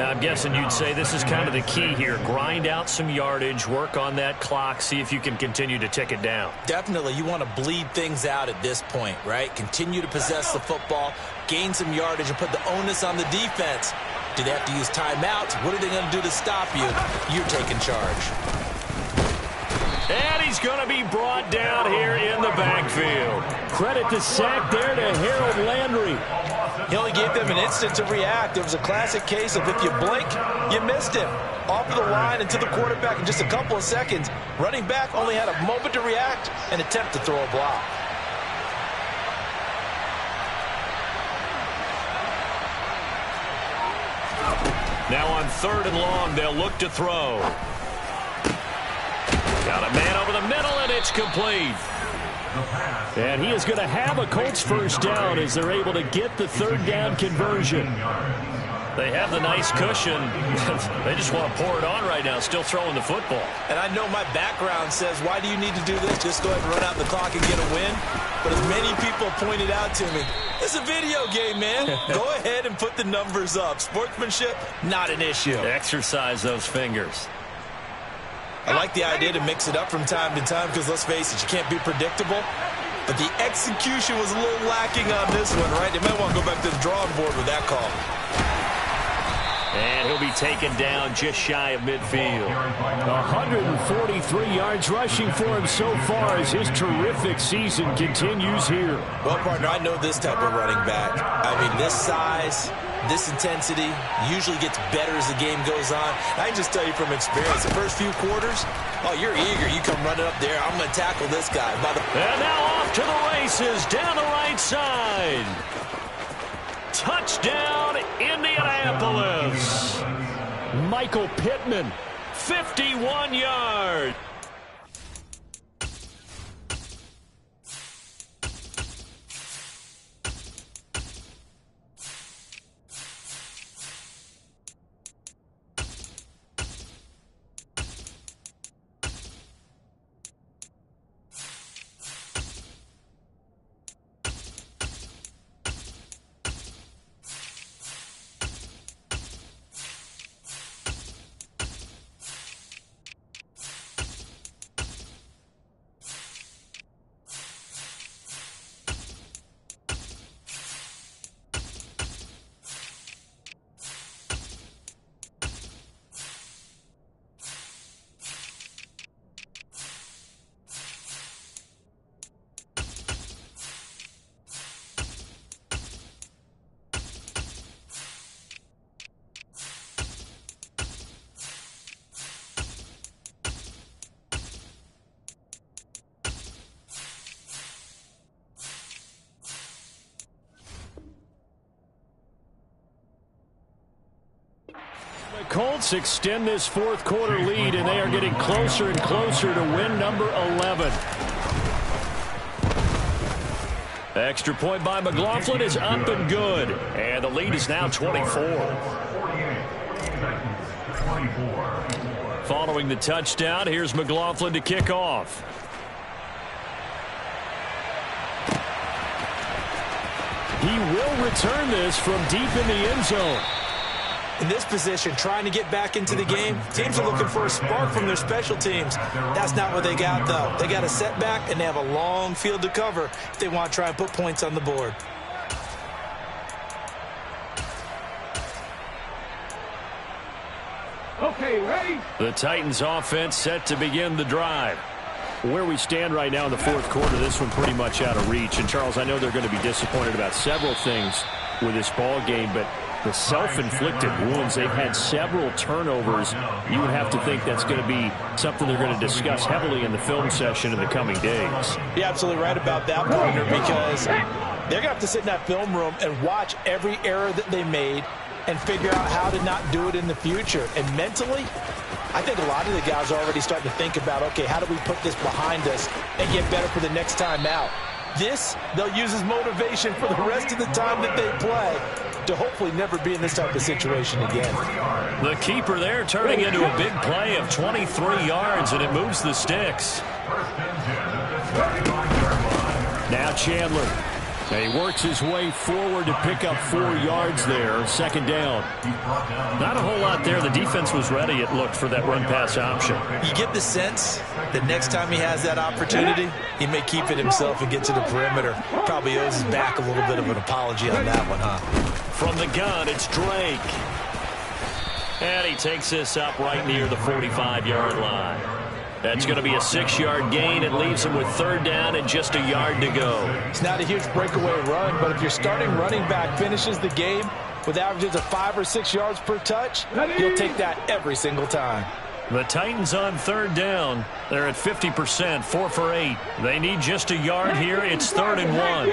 I'm guessing you'd say this is kind of the key here. Grind out some yardage, work on that clock, see if you can continue to tick it down. Definitely, you want to bleed things out at this point, right? Continue to possess the football, gain some yardage, and put the onus on the defense. Do they have to use timeouts? What are they going to do to stop you? You're taking charge. And he's going to be brought down here in the backfield. Credit the sack there to Harold Landry. He only gave them an instant to react. It was a classic case of if you blink, you missed him. Off of the line and to the quarterback in just a couple of seconds. Running back only had a moment to react and attempt to throw a block. Now on 3rd and long, they'll look to throw. Got a man over the middle, and it's complete. And he is going to have a Colts first down as they're able to get the third down conversion. They have the nice cushion. They just want to pour it on right now, still throwing the football. And I know my background says, why do you need to do this? Just go ahead and run out the clock and get a win. But as many people pointed out to me, it's a video game, man. Go ahead and put the numbers up. Sportsmanship, not an issue. Exercise those fingers. I like the idea to mix it up from time to time because, let's face it, you can't be predictable. But the execution was a little lacking on this one, right? They might want to go back to the drawing board with that call. And he'll be taken down just shy of midfield. 143 yards rushing for him so far as his terrific season continues here. Well, partner, I know this type of running back. I mean, this size, this intensity usually gets better as the game goes on. I can just tell you from experience, the first few quarters, oh, you're eager. You come running up there. I'm going to tackle this guy. And now off to the races down the right side. Touchdown, Indianapolis. Michael Pittman, 51 yards. The Colts extend this fourth quarter lead, and they are getting closer and closer to win number 11. Extra point by McLaughlin is up and good. And the lead is now 24. Following the touchdown, here's McLaughlin to kick off. He will return this from deep in the end zone. In this position, trying to get back into the game, teams are looking for a spark from their special teams. That's not what they got, though. They got a setback, and they have a long field to cover if they want to try and put points on the board. Okay, ready? The Titans offense set to begin the drive. Where we stand right now in the fourth quarter, this one pretty much out of reach. And, Charles, I know they're going to be disappointed about several things with this ball game, but the self-inflicted wounds, they've had several turnovers. You would have to think that's going to be something they're going to discuss heavily in the film session in the coming days. You're absolutely right about that, partner, because they're going to have to sit in that film room and watch every error that they made and figure out how to not do it in the future. And mentally, I think a lot of the guys are already starting to think about, okay, how do we put this behind us and get better for the next time out? This, they'll use as motivation for the rest of the time that they play to hopefully never be in this type of situation again. The keeper there turning into a big play of 23 yards, and it moves the sticks. Now Chandler. He works his way forward to pick up 4 yards there. Second down. Not a whole lot there. The defense was ready, it looked, for that run-pass option. You get the sense that next time he has that opportunity, he may keep it himself and get to the perimeter. Probably owes his back a little bit of an apology on that one, huh? From the gun, it's Drake. And he takes this up right near the 45-yard line. That's going to be a 6-yard gain. It leaves him with third down and just a yard to go. It's not a huge breakaway run, but if your starting running back finishes the game with averages of 5 or 6 yards per touch, you'll take that every single time. The Titans on third down. They're at 50%, 4 for 8. They need just a yard here. It's 3rd and 1.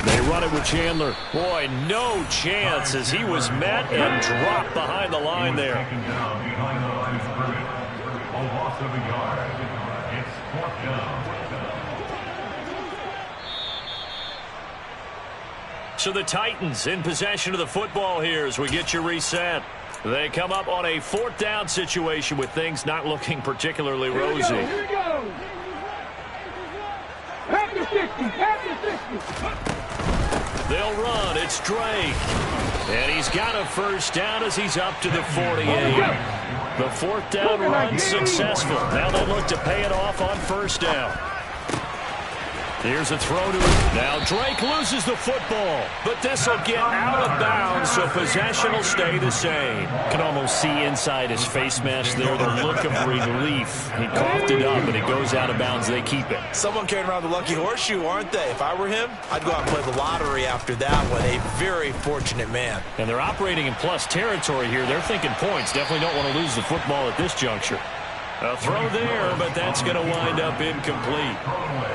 They run it with Chandler. Boy, no chance as he was met and dropped behind the line there. Taken down behind the line of scrimmage. A loss of a yard. It's 4th down. So the Titans in possession of the football here as we get you reset. They come up on a 4th down situation with things not looking particularly rosy. Here we go. Pass the 60. Pass the 60. They'll run. It's Drake. And he's got a first down as he's up to the 48. The 4th down run successful. Now they look to pay it off on first down. Here's a throw to him. Now Drake loses the football, but this will get out of bounds, so possession will stay the same. Can almost see inside his face mask there the look of relief. He coughed it up, and it goes out of bounds. They keep it. Someone carrying around the lucky horseshoe, aren't they? If I were him, I'd go out and play the lottery after that one. A very fortunate man. And they're operating in plus territory here. They're thinking points. Definitely don't want to lose the football at this juncture. A throw there, but that's going to wind up incomplete.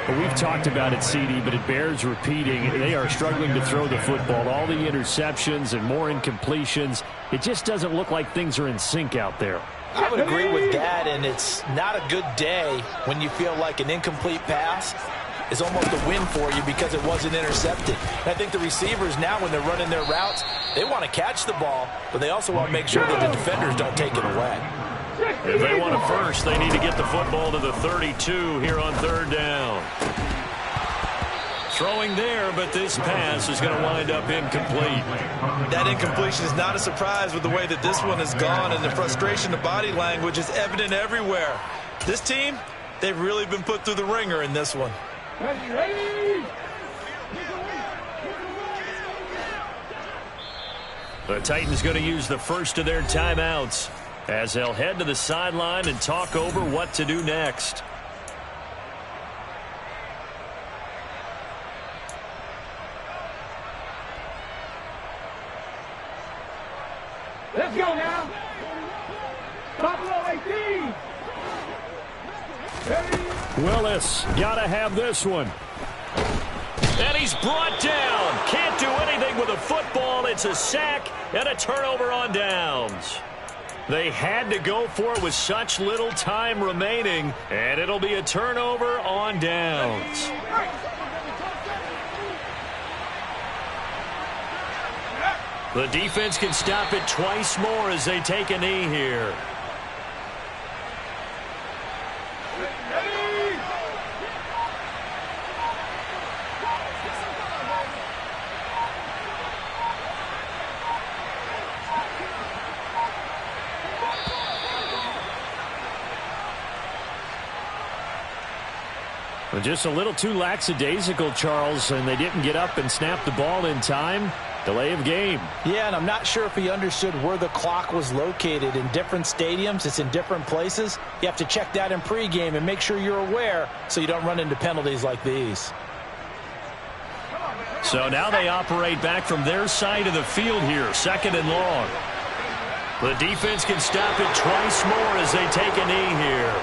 Well, we've talked about it, CD, but it bears repeating. They are struggling to throw the football. All the interceptions and more incompletions. It just doesn't look like things are in sync out there. I would agree with that, and it's not a good day when you feel like an incomplete pass is almost a win for you because it wasn't intercepted. And I think the receivers now, when they're running their routes, they want to catch the ball, but they also want to make sure that the defenders don't take it away. If they want a first, they need to get the football to the 32 here on 3rd down. Throwing there, but this pass is going to wind up incomplete. That incompletion is not a surprise with the way that this one has gone, and the frustration of body language is evident everywhere. This team, they've really been put through the ringer in this one. Ready. The Titans going to use the first of their timeouts as they'll head to the sideline and talk over what to do next. Let's go now. Buffalo 18. Ready. Willis, got to have this one. And he's brought down. Can't do anything with a football. It's a sack and a turnover on downs. They had to go for it with such little time remaining, and it'll be a turnover on downs. The defense can stop it twice more as they take a knee here. Just a little too lackadaisical, Charles, and they didn't get up and snap the ball in time. Delay of game. Yeah, and I'm not sure if he understood where the clock was located. In different stadiums, it's in different places. You have to check that in pregame and make sure you're aware so you don't run into penalties like these. So now they operate back from their side of the field here, 2nd and long. The defense can stop it twice more as they take a knee here.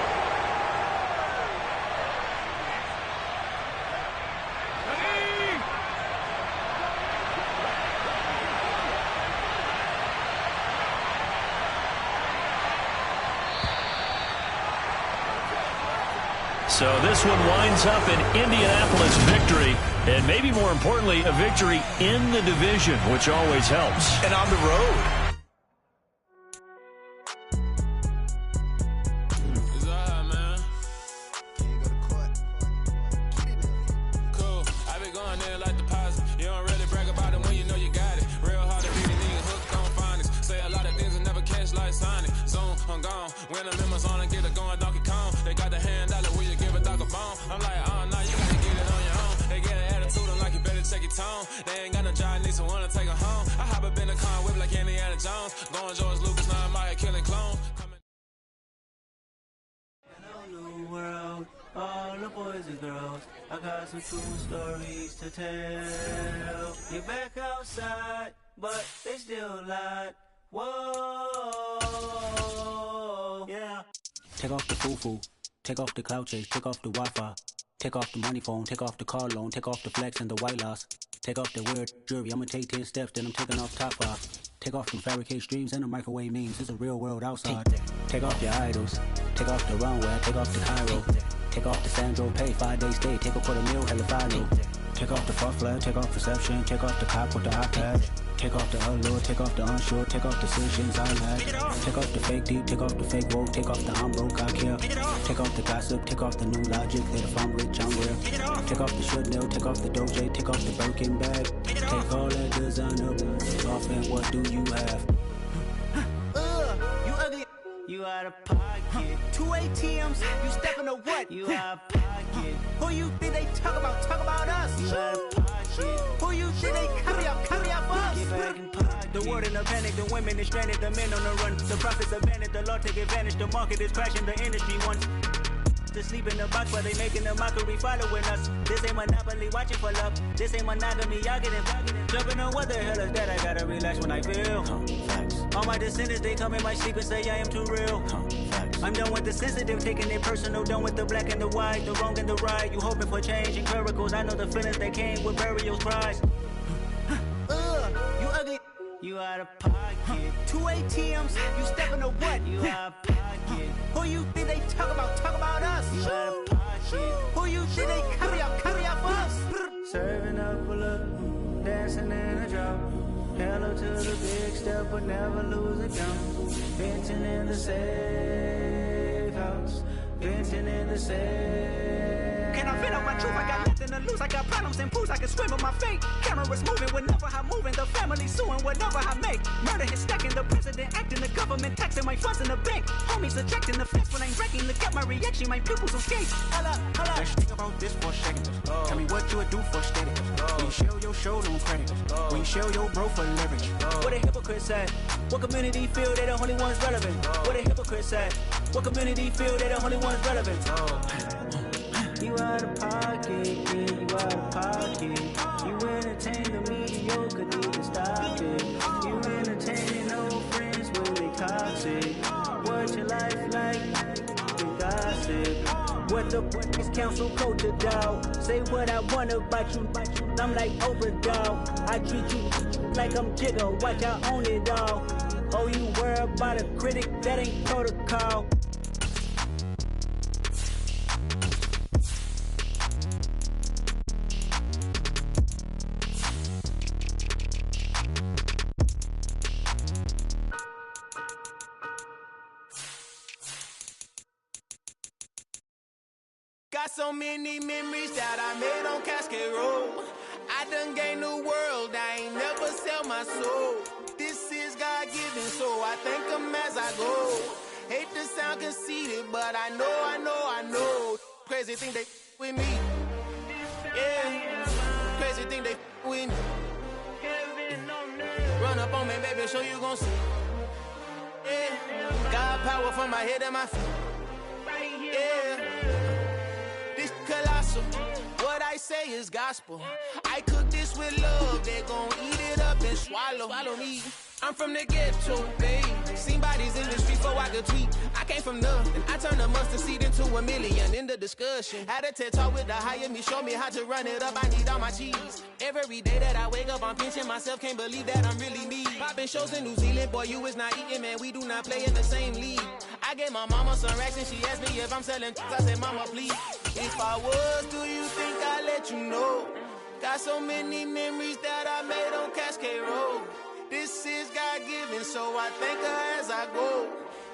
So this one winds up an Indianapolis victory, and maybe more importantly, a victory in the division, which always helps. And on the road. They ain't got no job, need someone to take her home. I hop up in the car, whip like Indiana Jones. Going George Lucas, now I'm out here killing clones. New world, all the boys and girls. I got some true stories to tell. You're back outside, but they still lied. Whoa, yeah. Take off the foo-foo, take off the cloud chase, take off the Wi-Fi. Take off the money phone, take off the car loan, take off the flex and the white loss. Take off the weird jewelry. I'ma take 10 steps, then I'm taking off top 5. Take off them fabricate streams and the microwave memes. It's a real world outside. Take off your idols. Take off the runway. Take off the Cairo. Take off the Sandro pay. 5-day stay. Take a $250,000. Hella final. Take off the fuck flag. Take off perception. Take off the cop with the iPad. Take off the allure. Take off the unsure. Take off decisions I had. Take off the fake deep. Take off the fake woke. Take off the I'm broke. I care. Take off the gossip. Take off the new logic that if I'm rich I'm real. Take off the should know. Take off the doje. Take off the Birkin bag. Take all that designer off and what do you have? You ugly. You out of pocket. 2 ATMs. You stepping to what? You out of pocket. Who you think they talk about? Talk about us. You out of pocket. Who you think they carry up for us? Get back in pocket. The world in a panic. The women is stranded. The men on the run. The profits abandoned. The law take advantage. The market is crashing. The industry wants to sleep in the box while they making a mockery following us. This ain't monopoly, watching for love. This ain't monogamy, y'all getting jumping on what the hell is that? I gotta relax when I feel. All my descendants, they come in my sleep and say I am too real. I'm done with the sensitive, taking it personal. Done with the black and the white, the wrong and the right. You hoping for change and miracles. I know the feelings that came with burial cries. You ugly. You out of pocket. 2 ATMs. You stepping to what? You out of pocket. Who you think they talk about? Talk about us. You out of pocket. Who you think they carry up for us? Serving up a look, dancing in a drop. Hello to the big step, but never lose a count. Venting in the safe house. Venting in the safe. Can I fit out my truth? I got nothing to lose. I got problems and pools. I can swim with my fate. Cameras moving whenever I'm moving. The family suing whatever I make. Murder is stacking. The president acting. The government taxing my funds in the bank. Homies ejecting the fence when I'm wrecking. Look at my reaction. My pupils escape. Hold up. Let's think about this for a second. Tell me what you would do for steady. When you show your show, don't credit. When you show your bro for leverage. What a hypocrite said. What community feel they the only ones relevant? What a hypocrite said. What community feel they the only ones relevant? You out of pocket, yeah, you out of pocket. You entertain the mediocre, need to stop it. You entertaining old friends when they toxic. What your life like? The gossip. What the is council culture, dog? Say what I want about you. I'm like overdog. I treat you like I'm Jigga. Watch I own it all. Oh, you worry about a critic? That ain't protocol. Got so many memories that I made on Cascade Road. I done gained the world, I ain't never sell my soul. This is God-given, so I thank him as I go. Hate to sound conceited, but I know. Crazy thing they with me. Yeah, crazy thing they with me. Run up on me, baby, show you gon' see. Yeah, God power from my head to my feet. Yeah. Colossal. What I say is gospel. I cook this with love. They gon' eat it up and swallow me. I'm from the ghetto, babe. Seen bodies in the streets before I could tweet. I came from nothing. I turned a mustard seed into a million. In the discussion, had a TED talk with the higher me. Show me how to run it up. I need all my cheese. Every day that I wake up, I'm pinching myself. Can't believe that I'm really me. Popping shows in New Zealand, boy, you is not eating, man. We do not play in the same league. I gave my mama some racks and she asked me if I'm selling. I said, mama, please. If I was, do you think I'd let you know? Got so many memories that I made on Cascade Road. This is God-given, so I thank her as I go.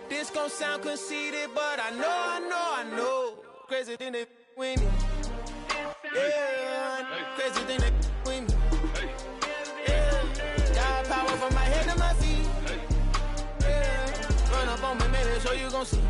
This gon' sound conceited, but I know. Crazy thing they with me. Yeah, crazy thing they with me. Yeah, got power from my head to my feet. Yeah, run up on me, maybe so you gon' see.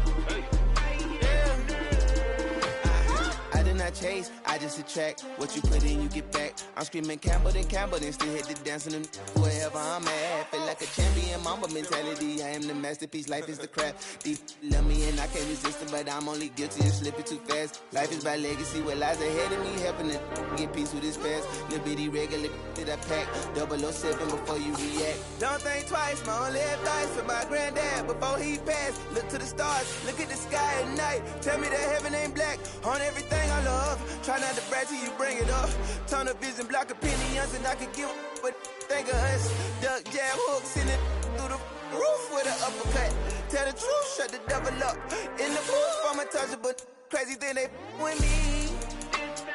I chase, I just attract what you put in, you get back. I'm screaming Campbell, then still hit the dancing and wherever I'm at. Feel like a champion, mamba mentality. I am the masterpiece, life is the crap. Deep love me and I can't resist it, but I'm only guilty of slipping too fast. Life is by legacy, what lies ahead of me, helping to get peace with this past. Little bitty regular that I pack, 007 before you react. Don't think twice, my only advice for my granddad before he passed. Look to the stars, look at the sky at night. Tell me that heaven ain't black on everything I love. Try not to brag till you bring it up. Turn a vision, block opinions, and I could give but think of us. Duck, jab, hooks in it through the roof with an uppercut. Tell the truth, shut the devil up. In the booth, I'm untouchable. Crazy thing they with me.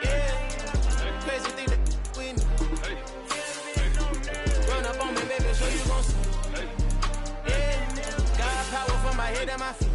Yeah, crazy thing they with me. Run up on me, baby, so you gon' see. Yeah, got power from my head and my feet.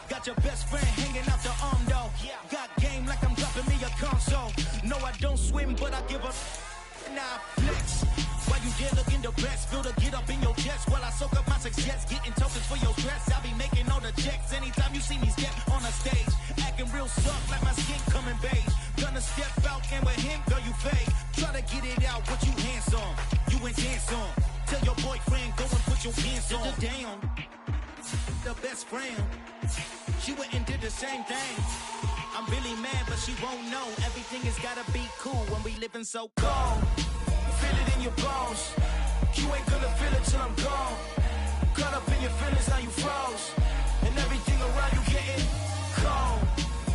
Got your best friend hanging out the arm though. Got game like I'm dropping me a console. No, I don't swim, but I give a nah flex. While you there looking the best, feel the get up in your chest while I soak up my success, getting tokens for your dress. I'll be making all the checks anytime you see me step on a stage, acting real soft like my skin coming beige. Gonna step out and with him, girl, you fake. Try to get it out, but you handsome, you ain't dance on. Tell your boyfriend go and put your pants on. Down, the best friend. She went and did the same thing. I'm really mad, but she won't know. Everything has gotta be cool when we living so cold. Feel it in your bones. You ain't gonna feel it till I'm gone. Caught up in your feelings, now you froze. And everything around you getting cold.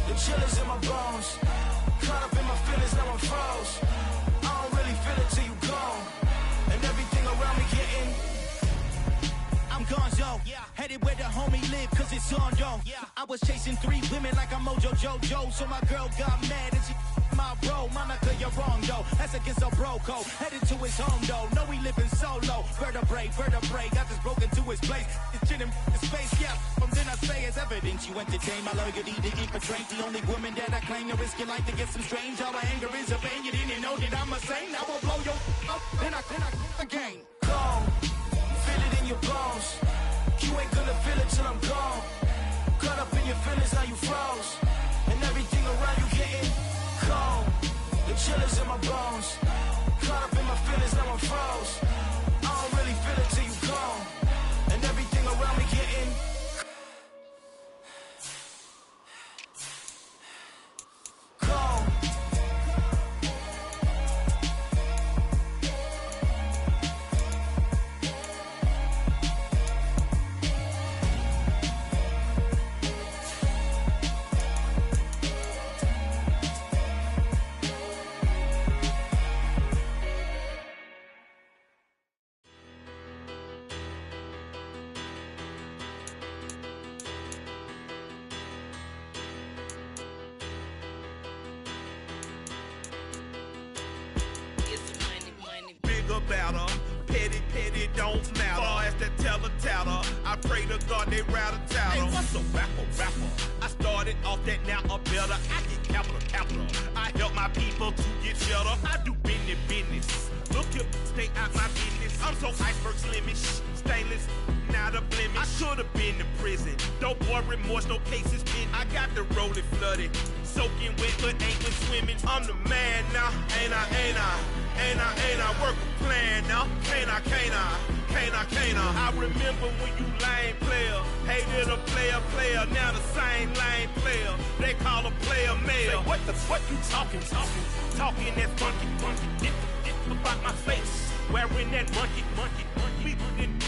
The chill is in my bones. Caught up in my feelings, now I'm froze. I don't really feel it till you gone. And everything around me getting I'm gonzo, headed where the homie live, cause it's on, yo. I was chasing 3 women like I'm Mojo Jojo, so my girl got mad and she my bro. Monica, you're wrong, though. That's against a bro code. Headed to his home, though. No, we living solo. Vertebrae, got this broken to his place. It's shit in his face, yeah. From then I say it's evidence you entertain my loyalty to infiltrate. The only woman that I claim to risk your life to get some strange. All my anger is a pain. You didn't know that I'm a saint. I will blow your up, then I again. Cold. Feel it in your bones. You ain't gonna feel it till I'm gone. Caught up in your feelings, now you froze. And everything around you getting cold. The chill is in my bones. Caught up in my feelings, now I'm froze. I don't really feel it till you gone. And everything around me getting cold. Better, petty, don't matter. Far as that teller, I pray to God they rattle tattle. Hey, what's a rapper? I started off that, now I'm better. I get capital. I help my people to get better. I do business. Look here, stay out my business. I'm so iceberg slimish, stainless, not a blemish. I should've been in prison. Don't boy remorse, no cases pinned. I got the rolling flooded, soaking wet, but ain't been swimming. I'm the man now, ain't I work a plan now, can't I? I remember when you lame player, hated a player, now the same lame player, they call a player male. Say, what you talking that funky, get about my face, wearing that monkey, we didn't,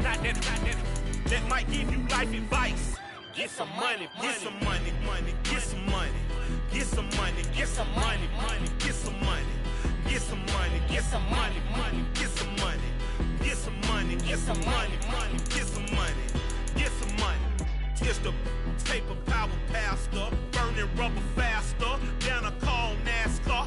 not that might give you life advice. Get some money, get some money, get some money, get some money, get some money, get some money. Get some money, get some money, get some money, get some money, get some money, get some money, get some money. It's the paper power pastor, burning rubber faster than a call NASCAR.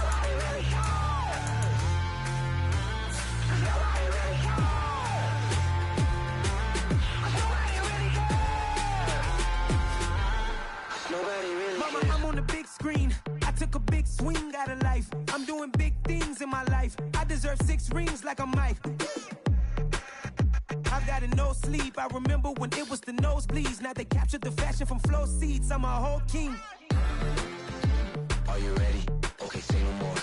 swing out of life. I'm doing big things in my life. I deserve 6 rings like I'm Mike. I've got no sleep. I remember when it was the nosebleeds. Now they captured the fashion from flow seats. I'm a whole king. Are you ready? Okay, say no more.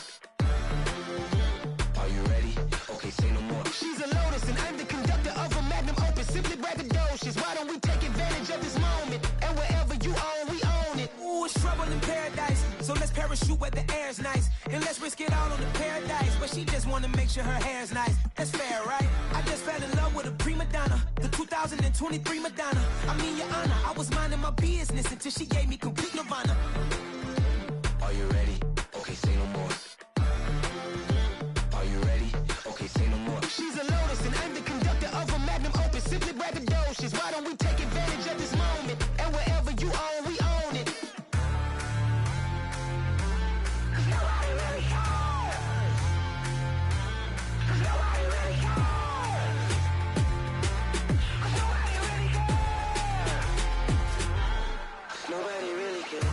Are you ready? Okay, say no more. She's a lotus and I'm the conductor of a magnum opus. Simply braggadocious. Why don't we take advantage of this moment? And wherever you own, we own it. Ooh, it's trouble in paradise. So let's parachute where the air's nice. And let's risk it all on the paradise. But she just wanna make sure her hair's nice. That's fair, right? I just fell in love with a prima donna. The 2023 Madonna. I mean, your honor, I was minding my business until she gave me complete nirvana. Are you ready? Okay, say no more. Are you ready? Okay, say no more. She's a lotus and I'm the conductor of a magnum opus. Simply braggadocious. Why don't we take advantage of this moment? And wherever you own, we own it. Nobody really cares. Nobody really cares. Nobody really cares. Nobody really cares.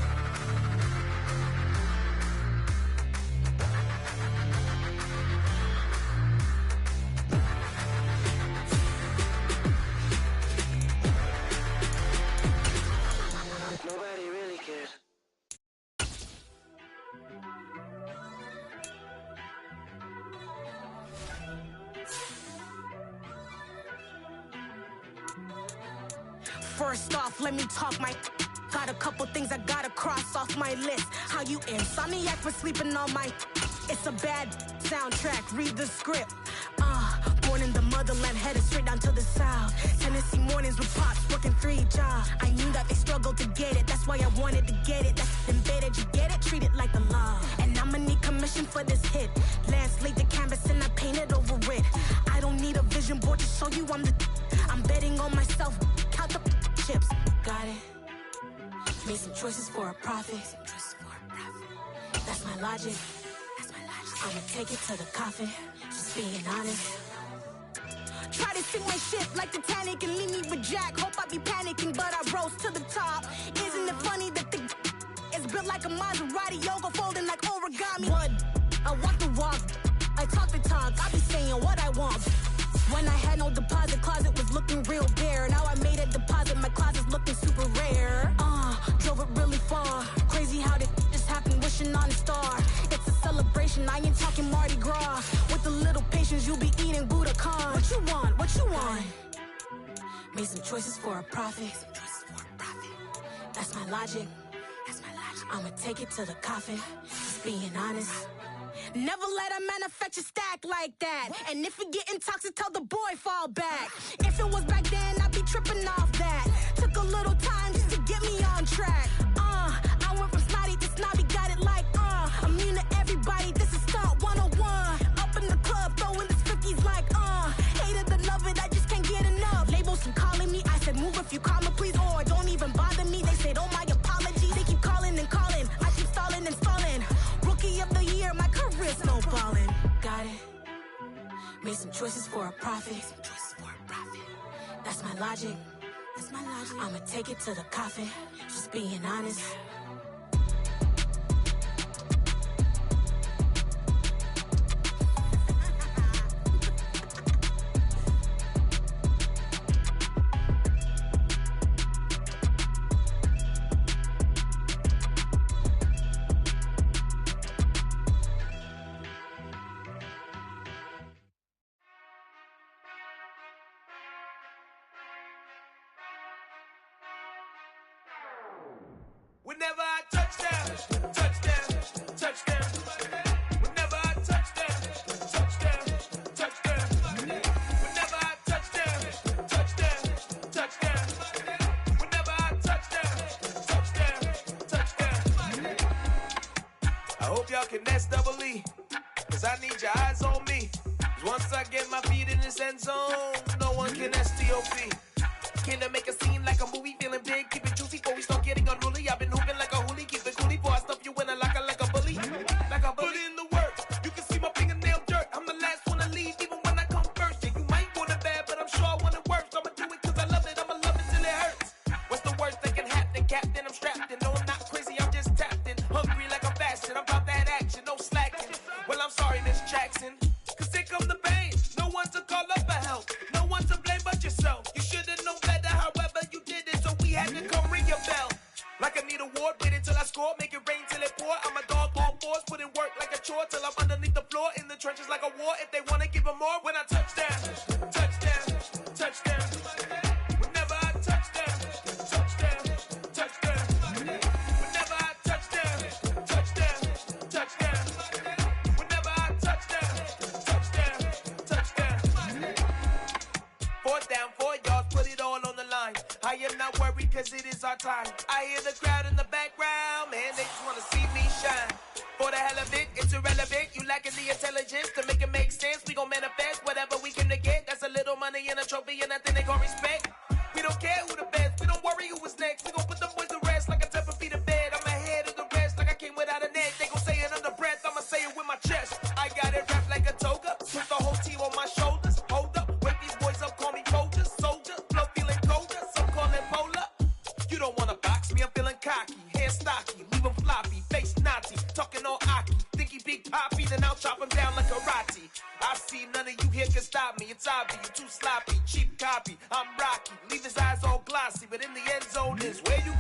Nobody really cares. First off, let me talk my. Got a couple things I gotta cross off my list. How you insomniac for sleeping on my. It's a bad soundtrack. Read the script. Born in the motherland, headed straight down to the south. Tennessee mornings with pops, working 3 jobs. I knew that they struggled to get it. That's why I wanted to get it. That's embedded. You get it? Treat it like the law. And I'ma need commission for this hit. Lance laid the canvas and I painted over it. I don't need a vision board to show you I'm the. I'm betting on myself. Count the chips. Got it. Made some choices for a profit. That's my logic. I'ma take it to the coffin. Just being honest. Try to sink my ship like Titanic and leave me with Jack. Hope I be panicking, but I rose to the top. Isn't it funny that the is built like a Maserati, yoga folding like origami? What? I walk the walk. I talk the talk. I be saying what I want. When I had no deposit, closet was looking real bare. Now I made a deposit, my closet's looking super rare. Drove it really far. Crazy how did this happen, wishing on a star. It's a celebration, I ain't talking Mardi Gras. With a little patience, you'll be eating Budokan. What you want? What you want? Made some choices for a profit. That's my logic. I'ma take it to the coffin. Just being honest. Never let a manufacture stack like that. And if it getting toxic, tell the boy fall back. If it was back then, I'd be tripping off that. Took a little time just to get me on track. I went from snotty to snobby, got it like, immune to everybody, this is stunt 101. Up in the club, throwing this 50s like, hate it, I love it, I just can't get enough. Labels keep calling me, I said move if you call me, please, or don't even bother me. They said, oh my apology, they keep calling and calling. I keep stalling and stalling. Rookie of the year, my career's snowballing. Got it. Made some choices for a profit. That's my logic. I'ma take it to the coffin. Just being honest. Whenever I touchdown, touchdown, touchdown. Whenever I touchdown, touchdown, touchdown. Whenever I touchdown, touchdown, touchdown. Whenever I touchdown, touchdown, touchdown. I hope y'all can S-double-E, cause I need your eyes on me. 'Cause once I get my feet in this end zone, no one can S-T-O-P. Can I make a scene like a movie, feeling big, keep it juicy before we start getting unruly. I've been hooping like a hoolie, keep it coolie before I stuff you in a locker like a bully. Like a bully. Put in the work, you can see my fingernail dirt. I'm the last one to leave, even when I come first. Yeah, you might want it bad, but I'm sure I want it worse. I'ma do it cause I love it, I'ma love it till it hurts. What's the worst that can happen, Captain? I'm strapped in, no I'm not crazy, I'm just tapped in. Hungry like I'm fasting, I'm about that action. score, make it rain till it pour. I'm a dog on fours, put in work like a chore till I'm underneath the floor, in the trenches like a war. If they wanna give them more, when I touch down, touchdown, touchdown. Whenever I touch down, touchdown, touchdown. Whenever I touch down, touchdown, touchdown. Whenever I touch down, touchdown, touchdown. 4th down, 4 yards, put it all on the line. I am not worried cause it is our time. I hear the crowd in the background, man, they just wanna see me shine. For the hell of it, it's irrelevant. You lacking the intelligence to make it make sense. We gon' manifest whatever we can to get. That's a little money and a trophy and nothing they gon' respect. We don't care who the best, we don't worry who was next. We gon' put the boys to rest like a temper feet in bed. I'm ahead of the rest like I came without a net. They gon' say it under breath, I'ma say it with my chest. I got it wrapped like a toga, put the whole team on my shoulders. Hold up, wake these boys up, call me soldier, soldier. Flow feeling colder, some call it polar. You don't wanna box me, I'm feeling cocky. Hair stocky, leave 'em floppy, face naughty. Talking all aki, think he big poppy, then I'll chop him down like karate. I see none of you here can stop me. It's obvious, you too sloppy, cheap copy. I'm Rocky, leave his eyes all glossy, but in the end zone is where you